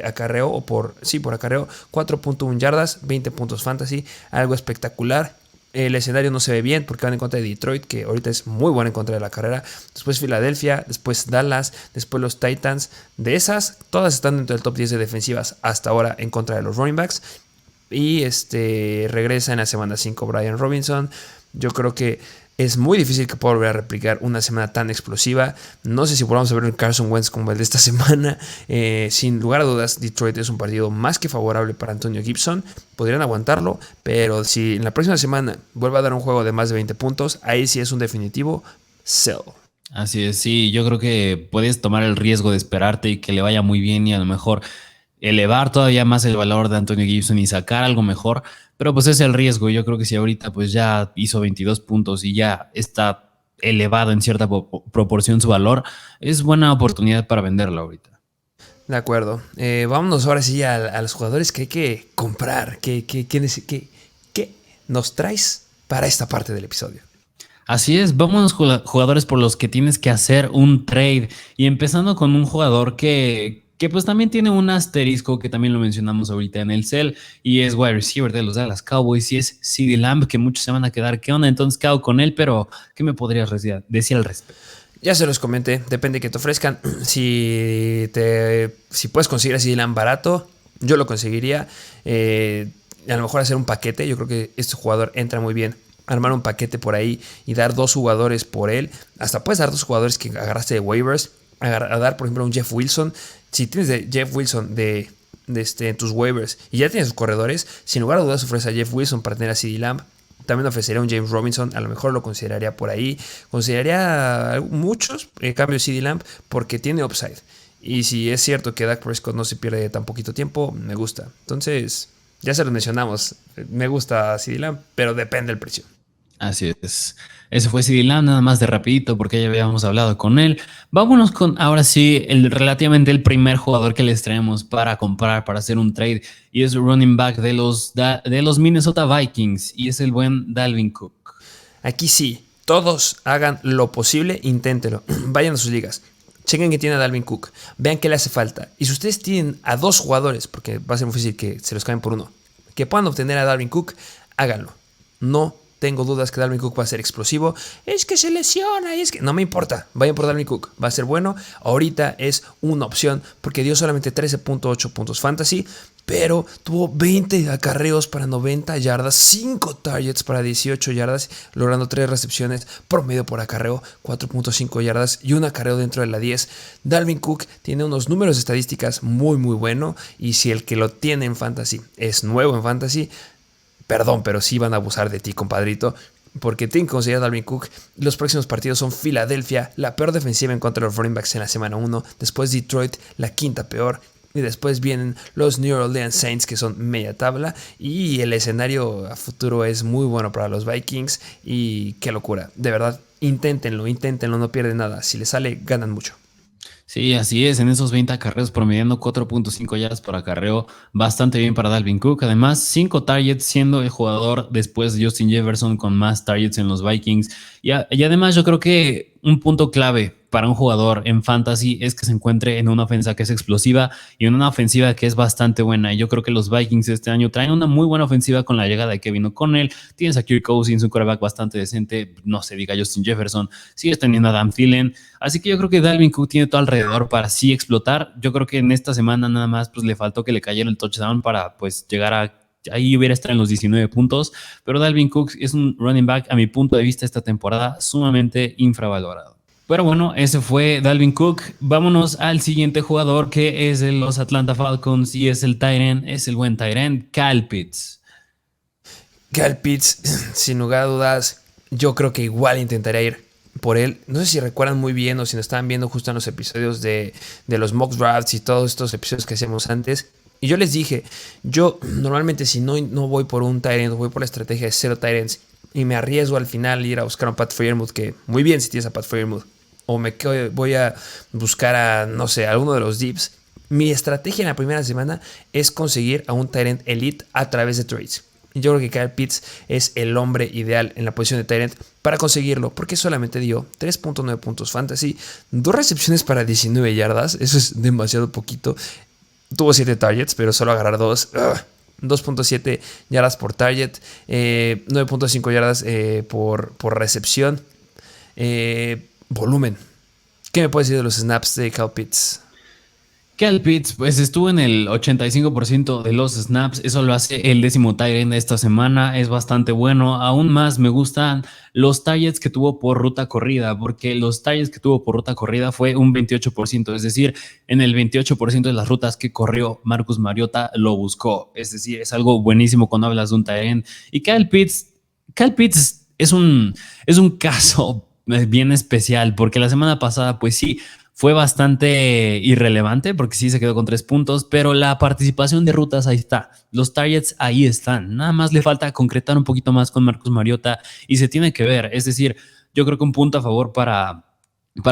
acarreo, por acarreo, 4.1 yardas, 20 puntos fantasy, algo espectacular. El escenario no se ve bien porque van en contra de Detroit, que ahorita es muy buena en contra de la carrera. Después Filadelfia, después Dallas, después los Titans. De esas, todas están dentro del top 10 de defensivas hasta ahora en contra de los running backs. Y regresa en la semana 5 Brian Robinson. Yo creo que es muy difícil que pueda volver a replicar una semana tan explosiva. No sé si podamos ver un Carson Wentz como el de esta semana. Sin lugar a dudas, Detroit es un partido más que favorable para Antonio Gibson. Podrían aguantarlo, pero si en la próxima semana vuelve a dar un juego de más de 20 puntos, ahí sí es un definitivo sell. Así es, sí, yo creo que puedes tomar el riesgo de esperarte y que le vaya muy bien y a lo mejor elevar todavía más el valor de Antonio Gibson y sacar algo mejor, pero pues es el riesgo. Yo creo que si ahorita pues ya hizo 22 puntos y ya está elevado en cierta proporción su valor, es buena oportunidad para venderlo ahorita. De acuerdo. Vámonos ahora sí a los jugadores que hay que comprar. ¿Qué nos traes para esta parte del episodio? Así es, vámonos jugadores por los que tienes que hacer un trade. Y empezando con un jugador que pues también tiene un asterisco que también lo mencionamos ahorita en el cel, y es wide receiver de los Dallas Cowboys, y es CeeDee Lamb, que muchos se van a quedar, ¿qué onda? Entonces, ¿qué hago con él? Pero, ¿qué me podrías decir al respecto? Ya se los comenté, depende de que te ofrezcan. Si puedes conseguir a CeeDee Lamb barato, yo lo conseguiría. A lo mejor hacer un paquete, yo creo que este jugador entra muy bien. Armar un paquete por ahí y dar 2 jugadores por él. Hasta puedes dar 2 jugadores que agarraste de waivers. A dar, por ejemplo, un Jeff Wilson. Si tienes de Jeff Wilson en tus waivers y ya tienes sus corredores, sin lugar a dudas ofrece a Jeff Wilson para tener a CeeDee Lamb. También ofrecería un James Robinson, a lo mejor lo consideraría por ahí. Consideraría muchos en cambio de CeeDee Lamb porque tiene upside. Y si es cierto que Dak Prescott no se pierde tan poquito tiempo, me gusta. Entonces, ya se lo mencionamos, me gusta CeeDee Lamb, pero depende del precio. Así es. Ese fue CeeDee Lamb, nada más de rapidito porque ya habíamos hablado con él. Vámonos con ahora sí relativamente el primer jugador que les traemos para comprar, para hacer un trade, y es running back de los Minnesota Vikings, y es el buen Dalvin Cook. Aquí sí, todos hagan lo posible, inténtelo, vayan a sus ligas. Chequen que tiene a Dalvin Cook, vean qué le hace falta. Y si ustedes tienen a 2 jugadores, porque va a ser muy difícil que se los cambien por uno, que puedan obtener a Dalvin Cook, háganlo. No tengo dudas que Dalvin Cook va a ser explosivo. Es que se lesiona, es que no me importa. Vayan por Dalvin Cook, va a ser bueno. Ahorita es una opción porque dio solamente 13.8 puntos fantasy, pero tuvo 20 acarreos para 90 yardas, 5 targets para 18 yardas, logrando 3 recepciones, promedio por acarreo, 4.5 yardas y un acarreo dentro de la 10. Dalvin Cook tiene unos números de estadísticas muy bueno, y si el que lo tiene en fantasy es nuevo en fantasy, perdón, pero sí van a abusar de ti, compadrito. porque tienen que conseguir a Dalvin Cook. Los próximos partidos son Filadelfia, la peor defensiva en contra de los running backs en la semana 1, después Detroit, la quinta peor, y después vienen los New Orleans Saints, que son media tabla, y el escenario a futuro es muy bueno para los Vikings. Y qué locura, de verdad, inténtenlo, no pierden nada. Si les sale, ganan mucho. Sí, así es, en esos 20 acarreos promediando 4.5 yardas por acarreo, bastante bien para Dalvin Cook. Además, 5 targets, siendo el jugador después de Justin Jefferson con más targets en los Vikings. Y además yo creo que un punto clave para un jugador en fantasy es que se encuentre en una ofensa que es explosiva y en una ofensiva que es bastante buena. Y yo creo que los Vikings este año traen una muy buena ofensiva con la llegada de Kevin O'Connell. Tienes a Kirk Cousins, un quarterback bastante decente, no se diga Justin Jefferson, sigues teniendo a Adam Thielen. Así que yo creo que Dalvin Cook tiene todo alrededor para sí explotar. Yo creo que en esta semana nada más pues le faltó que le cayera el touchdown para pues llegar a... Ahí hubiera estado en los 19 puntos, pero Dalvin Cook es un running back, a mi punto de vista, esta temporada sumamente infravalorado. Pero bueno, ese fue Dalvin Cook. Vámonos al siguiente jugador, que es de los Atlanta Falcons y es el tight end, es el buen tight end, Kyle Pitts. Kyle Pitts, sin lugar a dudas, yo creo que igual intentaría ir por él. No sé si recuerdan muy bien o si nos estaban viendo justo en los episodios de los mock drafts y todos estos episodios que hacíamos antes. Y yo les dije, yo normalmente si no voy por un tight end, voy por la estrategia de 0 tight ends y me arriesgo al final ir a buscar a un Pat Freiermuth, que muy bien si tienes a Pat Freiermuth, o voy a buscar a, no sé, a alguno de los dips. Mi estrategia en la primera semana es conseguir a un tight end elite a través de trades. Y yo creo que Kyle Pitts es el hombre ideal en la posición de tight end para conseguirlo, porque solamente dio 3.9 puntos fantasy, 2 recepciones para 19 yardas, eso es demasiado poquito. Tuvo 7 targets, pero solo agarrar 2. 2.7 yardas por target, 9.5 yardas por recepción. Volumen. ¿Qué me puedes decir de los snaps de Kyle Pitts? Kyle Pitts, pues estuvo en el 85% de los snaps, eso lo hace el 10º tight end de esta semana, es bastante bueno. Aún más me gustan los targets que tuvo por ruta corrida, porque los targets que tuvo por ruta corrida fue un 28%, es decir, en el 28% de las rutas que corrió Marcus Mariota lo buscó, es decir, es algo buenísimo cuando hablas de un tight end. Y Kyle Pitts es un caso bien especial, porque la semana pasada, pues sí, fue bastante irrelevante porque sí se quedó con 3 puntos, pero la participación de rutas ahí está, los targets ahí están, nada más le falta concretar un poquito más con Marcus Mariota y se tiene que ver, es decir, yo creo que un punto a favor para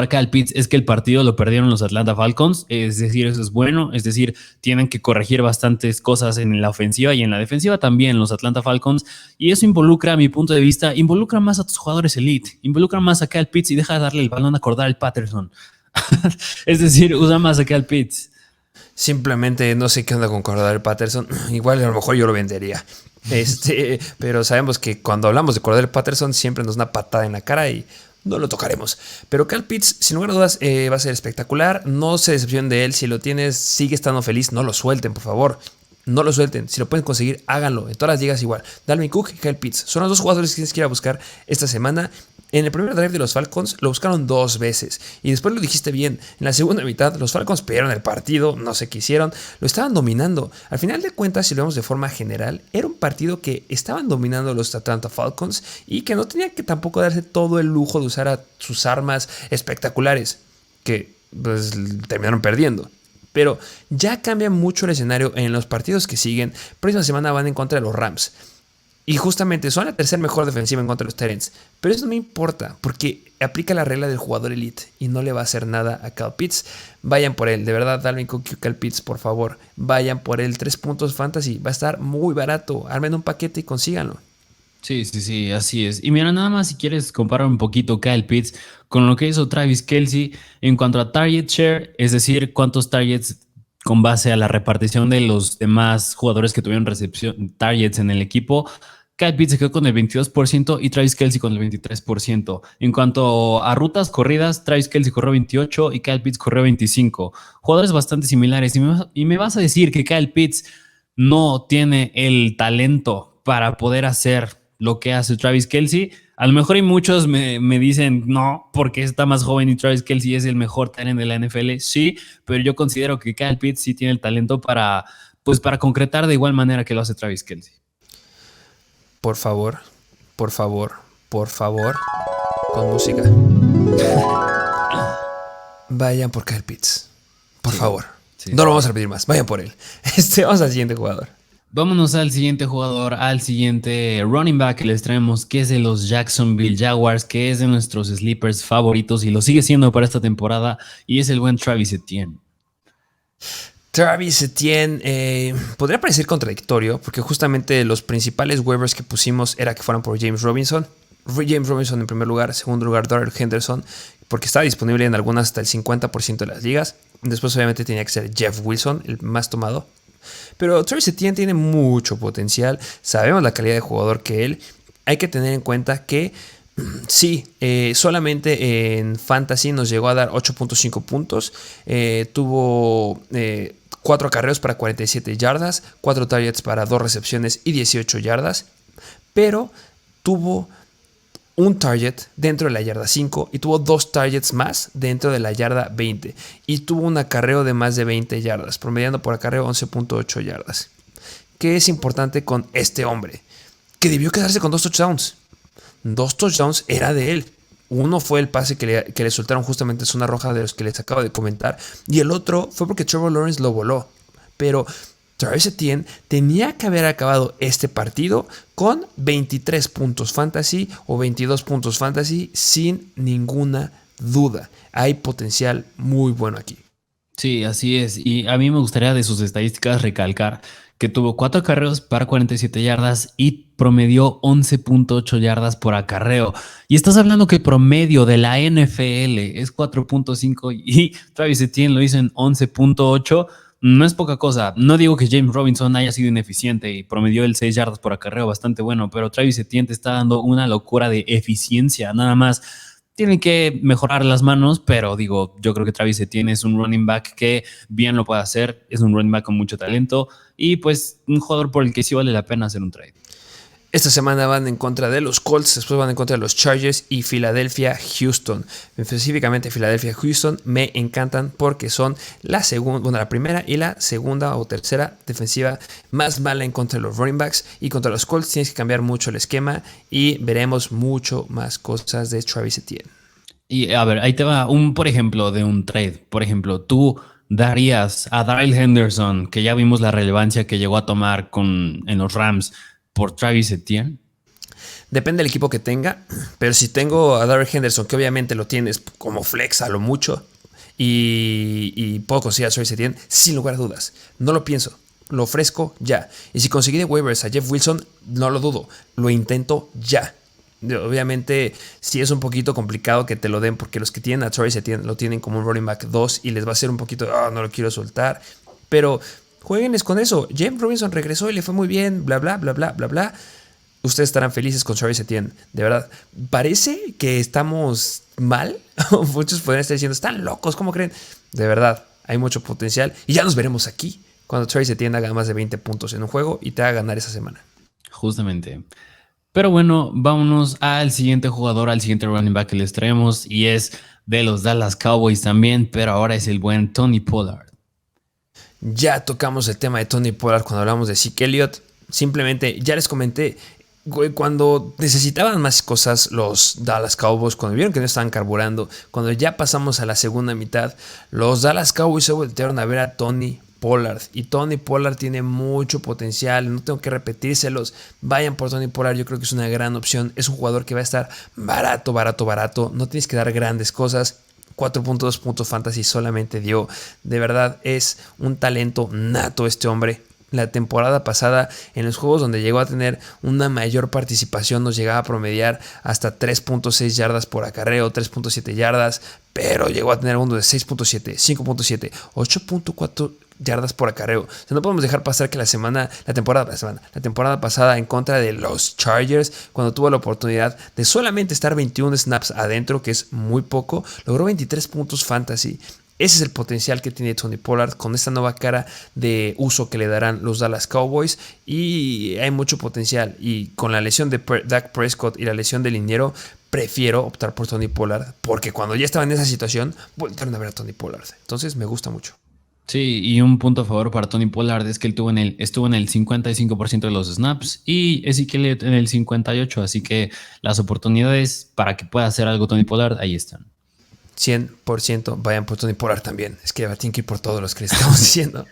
Kyle Pitts es que el partido lo perdieron los Atlanta Falcons, es decir, eso es bueno, es decir, tienen que corregir bastantes cosas en la ofensiva y en la defensiva también los Atlanta Falcons, y eso involucra, a mi punto de vista, involucra más a tus jugadores elite, involucra más a Kyle Pitts y deja de darle el balón a Cordarrelle Patterson. Es decir, usa más a Kyle Pitts. Simplemente no sé qué onda con Cordarrelle Patterson. Igual a lo mejor yo lo vendería. Pero sabemos que cuando hablamos de Cordarrelle Patterson siempre nos da una patada en la cara y no lo tocaremos. Pero Kyle Pitts, sin lugar a dudas, va a ser espectacular. No se decepcionen de él. Si lo tienes, sigue estando feliz. No lo suelten, por favor. No lo suelten. Si lo pueden conseguir, háganlo. En todas las ligas igual. Dalvin Cook y Kyle Pitts son los 2 jugadores que tienes que ir a buscar esta semana. En el primer drive de los Falcons lo buscaron 2 veces. Y después lo dijiste bien. En la segunda mitad los Falcons perdieron el partido. No sé qué hicieron. Lo estaban dominando. Al final de cuentas, si lo vemos de forma general, era un partido que estaban dominando los Atlanta Falcons. Y que no tenían que tampoco darse todo el lujo de usar a sus armas espectaculares. Que pues terminaron perdiendo. Pero ya cambia mucho el escenario en los partidos que siguen. Próxima semana van en contra de los Rams. Y justamente son la tercera mejor defensiva en contra de los Tyrants. Pero eso no me importa, porque aplica la regla del jugador elite y no le va a hacer nada a Kyle Pitts. Vayan por él, de verdad, Dalvin Cook y Kyle Pitts, por favor. Vayan por él, 3 puntos fantasy. Va a estar muy barato. Armen un paquete y consíganlo. Sí, así es. Y mira, nada más si quieres comparar un poquito Kyle Pitts con lo que hizo Travis Kelce en cuanto a target share, es decir, cuántos targets con base a la repartición de los demás jugadores que tuvieron recepción targets en el equipo. Kyle Pitts se quedó con el 22% y Travis Kelce con el 23%. En cuanto a rutas corridas, Travis Kelce corrió 28 y Kyle Pitts corrió 25. Jugadores bastante similares. Y me vas a decir que Kyle Pitts no tiene el talento para poder hacer lo que hace Travis Kelce. A lo mejor hay muchos me dicen no, porque está más joven y Travis Kelce es el mejor talento de la NFL. Sí, pero yo considero que Kyle Pitts sí tiene el talento para concretar de igual manera que lo hace Travis Kelce. Por favor, por favor, con música, vayan por Kyle Pitts. Por favor. Sí, no lo vamos a repetir más. Vayan por él. Vamos al siguiente jugador. Vámonos al siguiente jugador, al siguiente running back que les traemos, que es de los Jacksonville Jaguars, que es de nuestros sleepers favoritos y lo sigue siendo para esta temporada, y es el buen Travis Etienne. Travis Etienne podría parecer contradictorio, porque justamente los principales waivers que pusimos era que fueran por James Robinson. James Robinson en primer lugar, segundo lugar Darrell Henderson, porque estaba disponible en algunas hasta el 50% de las ligas. Después obviamente tenía que ser Jeff Wilson, el más tomado. Pero Travis Etienne tiene mucho potencial. Sabemos la calidad de jugador que él. Hay que tener en cuenta que sí, solamente en Fantasy nos llegó a dar 8.5 puntos. Tuvo 4 acarreos para 47 yardas, 4 targets para 2 recepciones y 18 yardas. Pero tuvo un target dentro de la yarda 5 y tuvo 2 targets más dentro de la yarda 20 y tuvo un acarreo de más de 20 yardas, promediando por acarreo 11.8 yardas. ¿Qué es importante con este hombre? Que debió quedarse con 2 touchdowns. 2 touchdowns era de él. Uno fue el pase que le soltaron justamente en zona roja de los que les acabo de comentar, y el otro fue porque Trevor Lawrence lo voló. Pero Travis Etienne tenía que haber acabado este partido con 23 puntos fantasy o 22 puntos fantasy sin ninguna duda. Hay potencial muy bueno aquí. Sí, así es. Y a mí me gustaría de sus estadísticas recalcar que tuvo 4 acarreos para 47 yardas y promedió 11.8 yardas por acarreo. Y estás hablando que el promedio de la NFL es 4.5 y Travis Etienne lo hizo en 11.8. No es poca cosa. No digo que James Robinson haya sido ineficiente y promedió el 6 yardas por acarreo bastante bueno, pero Travis Etienne te está dando una locura de eficiencia. Nada más tienen que mejorar las manos, pero digo, yo creo que Travis Etienne es un running back que bien lo puede hacer. Es un running back con mucho talento y pues un jugador por el que sí vale la pena hacer un trade. Esta semana van en contra de los Colts, después van en contra de los Chargers y Philadelphia-Houston. Específicamente Philadelphia-Houston me encantan porque son la primera y la segunda o tercera defensiva más mala en contra de los running backs. Y contra los Colts tienes que cambiar mucho el esquema y veremos mucho más cosas de Travis Etienne. Y a ver, ahí te va por ejemplo de un trade. Por ejemplo, tú darías a Darrell Henderson, que ya vimos la relevancia que llegó a tomar en los Rams, por Travis Etienne. Depende del equipo que tenga, pero si tengo a Darrell Henderson, que obviamente lo tienes como flex a lo mucho, y puedo conseguir a Travis Etienne, sin lugar a dudas. No lo pienso, lo ofrezco ya. Y si conseguí de waivers a Jeff Wilson, no lo dudo, lo intento ya. Obviamente sí es un poquito complicado que te lo den, porque los que tienen a Travis Etienne lo tienen como un running back 2 y les va a ser un poquito, no lo quiero soltar, pero jueguenles con eso. James Robinson regresó y le fue muy bien, bla, bla, bla, bla, bla, bla. Ustedes estarán felices con Travis Etienne. De verdad, parece que estamos mal. Muchos podrían estar diciendo, están locos, ¿cómo creen? De verdad, hay mucho potencial. Y ya nos veremos aquí cuando Travis Etienne haga más de 20 puntos en un juego y te haga ganar esa semana. Justamente. Pero bueno, vámonos al siguiente jugador, al siguiente running back que les traemos. Y es de los Dallas Cowboys también, pero ahora es el buen Tony Pollard. Ya tocamos el tema de Tony Pollard cuando hablamos de Zeke Elliott. Simplemente, ya les comenté, cuando necesitaban más cosas los Dallas Cowboys, cuando vieron que no estaban carburando, cuando ya pasamos a la segunda mitad, los Dallas Cowboys se voltearon a ver a Tony Pollard. Y Tony Pollard tiene mucho potencial, no tengo que repetírselos. Vayan por Tony Pollard, yo creo que es una gran opción. Es un jugador que va a estar barato, barato, barato. No tienes que dar grandes cosas. 4.2 puntos fantasy solamente dio. De verdad es un talento nato este hombre. La temporada pasada, en los juegos donde llegó a tener una mayor participación, nos llegaba a promediar hasta 3.6 yardas por acarreo, 3.7 yardas, pero llegó a tener uno de 6.7, 5.7, 8.4 yardas por acarreo. O sea, no podemos dejar pasar que la temporada pasada en contra de los Chargers, cuando tuvo la oportunidad de solamente estar 21 snaps adentro, que es muy poco, logró 23 puntos fantasy. Ese es el potencial que tiene Tony Pollard con esta nueva cara de uso que le darán los Dallas Cowboys, y hay mucho potencial. Y con la lesión de Dak Prescott y la lesión del liniero, prefiero optar por Tony Pollard, porque cuando ya estaba en esa situación voltaron a ver a Tony Pollard. Entonces me gusta mucho. Sí, y un punto a favor para Tony Pollard es que él estuvo en el 55% de los snaps y Ezekiel Elliott en el 58%, así que las oportunidades para que pueda hacer algo Tony Pollard, ahí están. 100% vayan por Tony Pollard también. Es que tienen que ir por todos los que les estamos diciendo.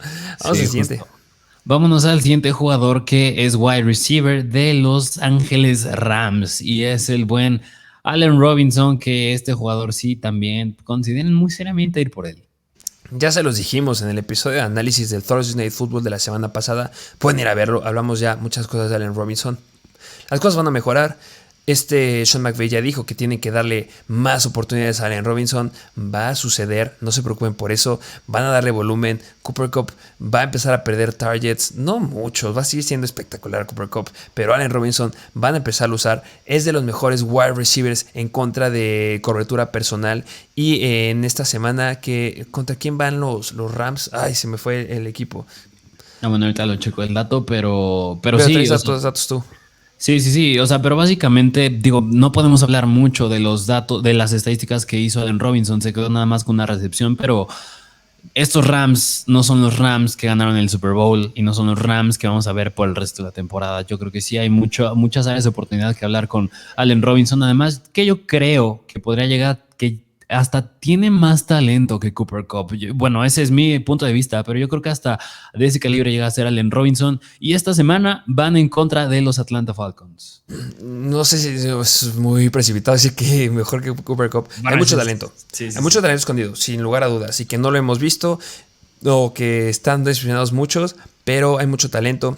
Vamos Sí, al siguiente. justo. Vámonos al siguiente jugador que es wide receiver de Los Ángeles Rams y es el buen Allen Robinson, que este jugador sí también consideren muy seriamente ir por él. Ya se los dijimos en el episodio de análisis del Thursday Night Football de la semana pasada. Pueden ir a verlo. Hablamos ya muchas cosas de Allen Robinson. Las cosas van a mejorar. Sean McVay ya dijo que tienen que darle más oportunidades a Allen Robinson. Va a suceder, no se preocupen por eso. Van a darle volumen. Cooper Kupp va a empezar a perder targets, no muchos, va a seguir siendo espectacular Cooper Kupp, pero Allen Robinson van a empezar a usar. Es de los mejores wide receivers en contra de cobertura personal. Y en esta semana, ¿contra quién van los Rams? Ay, se me fue el equipo. Bueno, ahorita lo checo el dato, pero sí. Traes datos tú. Sí. O sea, pero básicamente, digo, no podemos hablar mucho de los datos, de las estadísticas que hizo Allen Robinson. Se quedó nada más con una recepción, pero estos Rams no son los Rams que ganaron el Super Bowl y no son los Rams que vamos a ver por el resto de la temporada. Yo creo que sí hay muchas áreas de oportunidad que hablar con Allen Robinson. Además, que yo creo que podría llegar, que hasta tiene más talento que Cooper Kupp. Bueno, ese es mi punto de vista, pero yo creo que hasta de ese calibre llega a ser Allen Robinson. Y esta semana van en contra de los Atlanta Falcons. No sé si es muy precipitado decir que mejor que Cooper Kupp. Hay mucho talento. Hay mucho talento escondido, sin lugar a dudas. Y que no lo hemos visto o que están decepcionados muchos, pero hay mucho talento.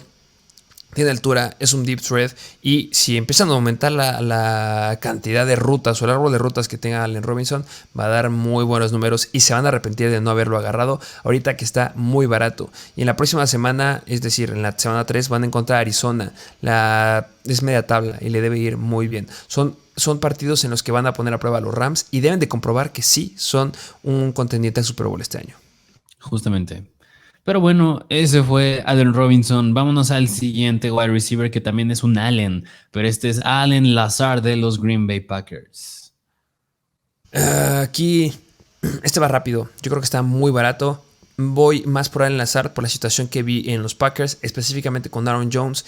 Tiene altura, es un deep threat y si empiezan a aumentar la cantidad de rutas o el árbol de rutas que tenga Allen Robinson, va a dar muy buenos números y se van a arrepentir de no haberlo agarrado ahorita que está muy barato. Y en la próxima semana, es decir, en la semana 3 van a encontrar a Arizona. Es media tabla y le debe ir muy bien. Son partidos en los que van a poner a prueba a los Rams y deben de comprobar que sí son un contendiente al Super Bowl este año. Justamente. Pero bueno, ese fue Allen Robinson. Vámonos al siguiente wide receiver que también es un Allen, pero este es Allen Lazard de los Green Bay Packers. Aquí, este va rápido. Yo creo que está muy barato. Voy más por Allen Lazard por la situación que vi en los Packers, específicamente con Aaron Rodgers,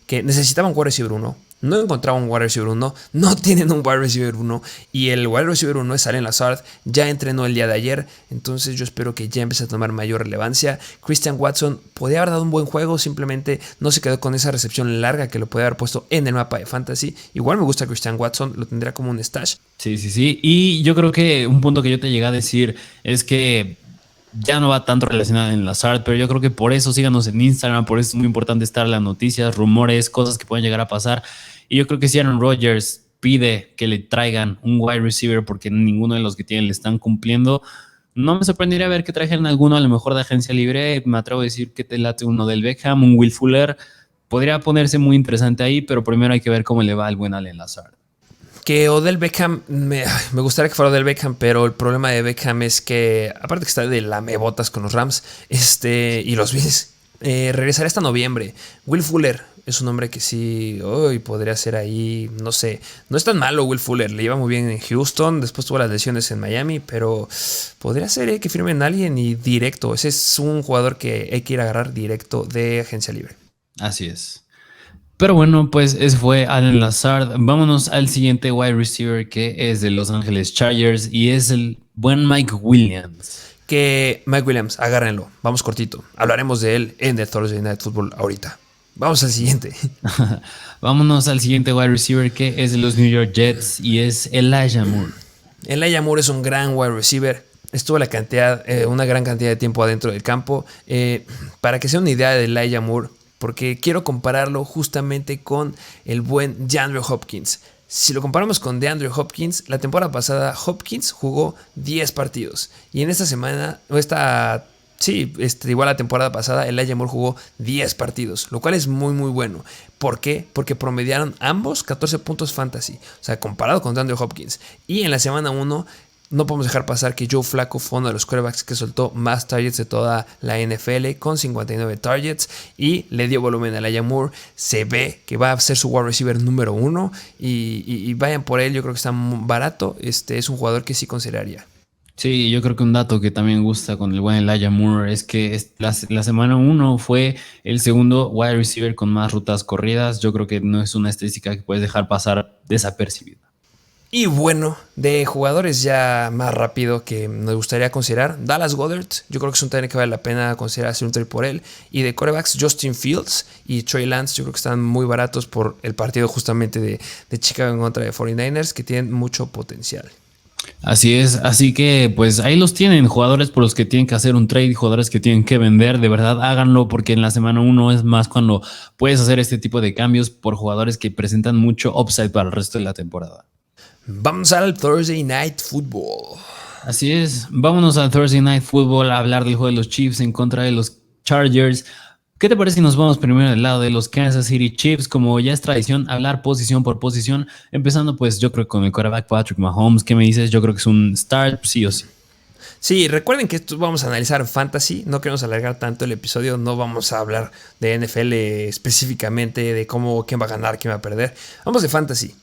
que necesitaban un wide receiver 1. No encontraban un wide receiver 1, no tienen un wide receiver 1 y el wide receiver 1 es Allen Lazard, ya entrenó el día de ayer, entonces yo espero que ya empiece a tomar mayor relevancia. Christian Watson podía haber dado un buen juego, simplemente no se quedó con esa recepción larga que lo podía haber puesto en el mapa de fantasy. Igual me gusta Christian Watson, lo tendría como un stash. Sí, y yo creo que un punto que yo te llegué a decir es que ya no va tanto relacionado en Lazard, pero yo creo que por eso síganos en Instagram, por eso es muy importante estar en las noticias, rumores, cosas que pueden llegar a pasar. Y yo creo que si Aaron Rodgers pide que le traigan un wide receiver porque ninguno de los que tienen le están cumpliendo, no me sorprendería ver que trajeran alguno a lo mejor de agencia libre. Me atrevo a decir que te late uno del Beckham, un Will Fuller. Podría ponerse muy interesante ahí, pero primero hay que ver cómo le va al buen Allen Lazard. Que Odell Beckham, me gustaría que fuera Odell Beckham, pero el problema de Beckham es que, aparte que está de lamebotas con los Rams y los Bills, regresará hasta noviembre. Will Fuller es un hombre que sí, podría ser ahí, no sé, no es tan malo Will Fuller, le lleva muy bien en Houston, después tuvo las lesiones en Miami, pero podría ser que firmen a alguien y directo. Ese es un jugador que hay que ir a agarrar directo de agencia libre. Así es. Pero bueno, pues ese fue Allen Lazard. Vámonos al siguiente wide receiver que es de Los Ángeles Chargers y es el buen Mike Williams. Que Mike Williams, agárrenlo, vamos cortito. Hablaremos de él en el Thursday Night Football ahorita. Vamos al siguiente. Vámonos al siguiente wide receiver que es de los New York Jets y es Elijah Moore. Elijah Moore es un gran wide receiver. Estuvo una gran cantidad de tiempo adentro del campo. Para que sea una idea de Elijah Moore, porque quiero compararlo justamente con el buen DeAndre Hopkins. Si lo comparamos con DeAndre Hopkins, la temporada pasada Hopkins jugó 10 partidos. Y en esta semana, igual la temporada pasada, Elijah Moore jugó 10 partidos, lo cual es muy bueno. ¿Por qué? Porque promediaron ambos 14 puntos fantasy, o sea, comparado con DeAndre Hopkins. Y en la semana 1, no podemos dejar pasar que Joe Flacco fue uno de los quarterbacks que soltó más targets de toda la NFL con 59 targets y le dio volumen a Elijah Moore. Se ve que va a ser su wide receiver número 1 y vayan por él. Yo creo que está barato. Es un jugador que sí consideraría. Sí, yo creo que un dato que también gusta con el buen Elijah Moore es que la semana uno fue el segundo wide receiver con más rutas corridas. Yo creo que no es una estadística que puedes dejar pasar desapercibida. Y bueno, de jugadores ya más rápido que nos gustaría considerar, Dallas Goedert, yo creo que es un talento que vale la pena considerar hacer un trade por él. Y de quarterbacks, Justin Fields y Trey Lance, yo creo que están muy baratos por el partido justamente de Chicago en contra de 49ers, que tienen mucho potencial. Así es, así que pues ahí los tienen, jugadores por los que tienen que hacer un trade, jugadores que tienen que vender, de verdad háganlo porque en la semana uno es más cuando puedes hacer este tipo de cambios por jugadores que presentan mucho upside para el resto de la temporada. Vamos al Thursday Night Football. Así es, vámonos al Thursday Night Football a hablar del juego de los Chiefs en contra de los Chargers. ¿Qué te parece si nos vamos primero del lado de los Kansas City Chiefs? Como ya es tradición, hablar posición por posición, empezando pues yo creo con el quarterback Patrick Mahomes. ¿Qué me dices? Yo creo que es un start sí o sí. Sí, recuerden que esto vamos a analizar fantasy, no queremos alargar tanto el episodio, no vamos a hablar de NFL específicamente, de quién va a ganar, quién va a perder. Vamos de fantasy.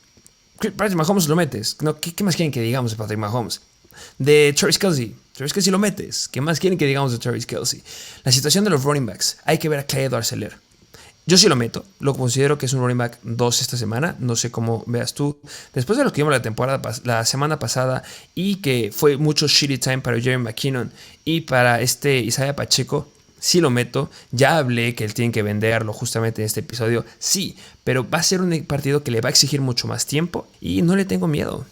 Patrick Mahomes lo metes. No, ¿qué más quieren que digamos de Patrick Mahomes? De Travis Kelce. Travis Kelce lo metes. ¿Qué más quieren que digamos de Travis Kelce? La situación de los running backs. Hay que ver a Clyde Edwards-Helaire. Yo sí lo meto. Lo considero que es un running back 2 esta semana. No sé cómo veas tú. Después de lo que vimos la semana pasada y que fue mucho shitty time para Jerry McKinnon y para Isaiah Pacheco, sí lo meto. Ya hablé que él tiene que venderlo justamente en este episodio. Sí, pero va a ser un partido que le va a exigir mucho más tiempo y no le tengo miedo.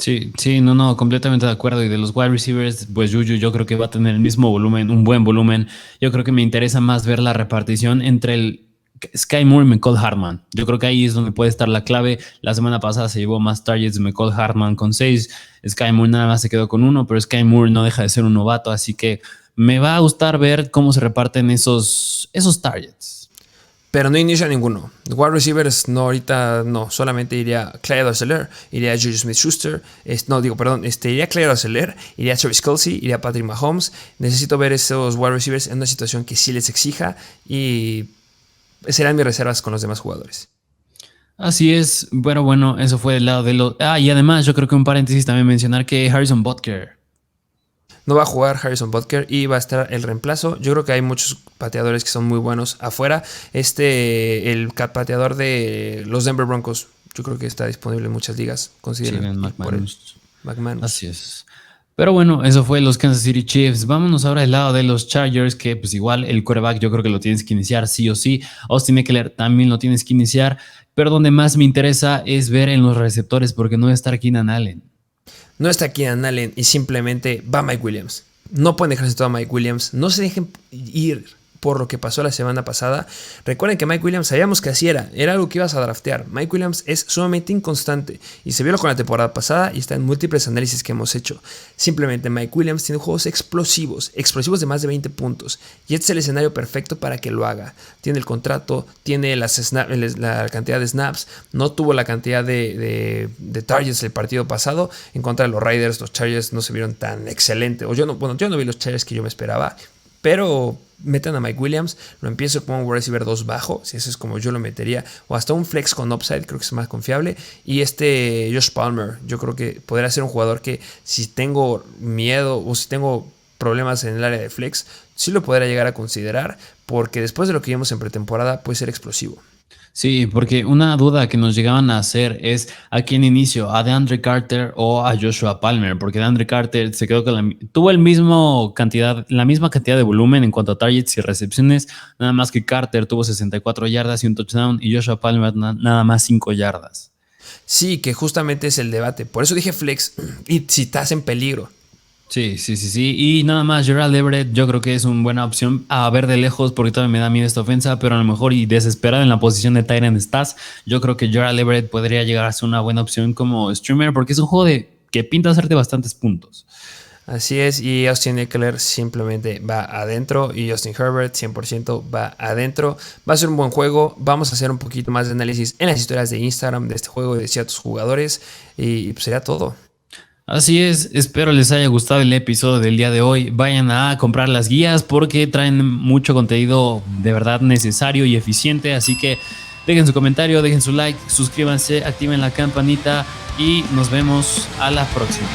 Sí, sí, no, completamente de acuerdo. Y de los wide receivers, pues Juju yo creo que va a tener el mismo volumen, un buen volumen. Yo creo que me interesa más ver la repartición entre el Sky Moore y McCall Hartman. Yo creo que ahí es donde puede estar la clave. La semana pasada se llevó más targets McCall Hartman con 6. Sky Moore nada más se quedó con 1, pero Sky Moore no deja de ser un novato, así que me va a gustar ver cómo se reparten esos targets. Pero no inicia ninguno. Wide receivers no, ahorita no. Solamente iría Clyde Edwards-Helaire, iría Juju Smith-Schuster. Iría Clyde Edwards-Helaire, iría Travis Kelce, iría Patrick Mahomes. Necesito ver esos wide receivers en una situación que sí les exija y serán mis reservas con los demás jugadores. Así es, bueno, eso fue del lado de los... y además yo creo que un paréntesis también mencionar que Harrison Butker. No va a jugar Harrison Butker y va a estar el reemplazo. Yo creo que hay muchos pateadores que son muy buenos afuera. El pateador de los Denver Broncos, yo creo que está disponible en muchas ligas. Consideren McManus. McManus. Así es. Pero bueno, eso fue los Kansas City Chiefs. Vámonos ahora al lado de los Chargers, que pues igual el quarterback yo creo que lo tienes que iniciar sí o sí. Austin Ekeler también lo tienes que iniciar. Pero donde más me interesa es ver en los receptores porque no va a estar Keenan Allen. No está Keenan Allen y simplemente va Mike Williams. No pueden dejarse todo a Mike Williams. No se dejen ir por lo que pasó la semana pasada. Recuerden que Mike Williams sabíamos que así era algo que ibas a draftear. Mike Williams es sumamente inconstante y se vio con la temporada pasada y está en múltiples análisis que hemos hecho. Simplemente Mike Williams tiene juegos explosivos de más de 20 puntos y este es el escenario perfecto para que lo haga. Tiene el contrato, tiene la cantidad de snaps, no tuvo la cantidad de targets el partido pasado en contra de los Raiders. Los Chargers no se vieron tan excelentes, yo no vi los Chargers que yo me esperaba, pero metan a Mike Williams, lo empiezo con un wide receiver 2 bajo, si eso es como yo lo metería, o hasta un flex con upside, creo que es más confiable. Y Josh Palmer, yo creo que podría ser un jugador que si tengo miedo o si tengo problemas en el área de flex, sí lo podría llegar a considerar, porque después de lo que vimos en pretemporada puede ser explosivo. Sí, porque una duda que nos llegaban a hacer es a quién inicio, a DeAndre Carter o a Joshua Palmer, porque DeAndre Carter se quedó tuvo la misma cantidad de volumen en cuanto a targets y recepciones, nada más que Carter tuvo 64 yardas y un touchdown y Joshua Palmer nada más 5 yardas. Sí, que justamente es el debate, por eso dije flex y si estás en peligro. Sí. Y nada más, Gerald Everett yo creo que es una buena opción a ver de lejos porque todavía me da miedo esta ofensa, pero a lo mejor y desesperado en la posición de tight end estás, yo creo que Gerald Everett podría llegar a ser una buena opción como streamer porque es un juego que pinta hacerte bastantes puntos. Así es, y Austin Ekeler simplemente va adentro y Justin Herbert 100% va adentro. Va a ser un buen juego, vamos a hacer un poquito más de análisis en las historias de Instagram de este juego y de ciertos jugadores y pues sería todo. Así es, espero les haya gustado el episodio del día de hoy. Vayan a comprar las guías porque traen mucho contenido de verdad necesario y eficiente. Así que dejen su comentario, dejen su like, suscríbanse, activen la campanita y nos vemos a la próxima.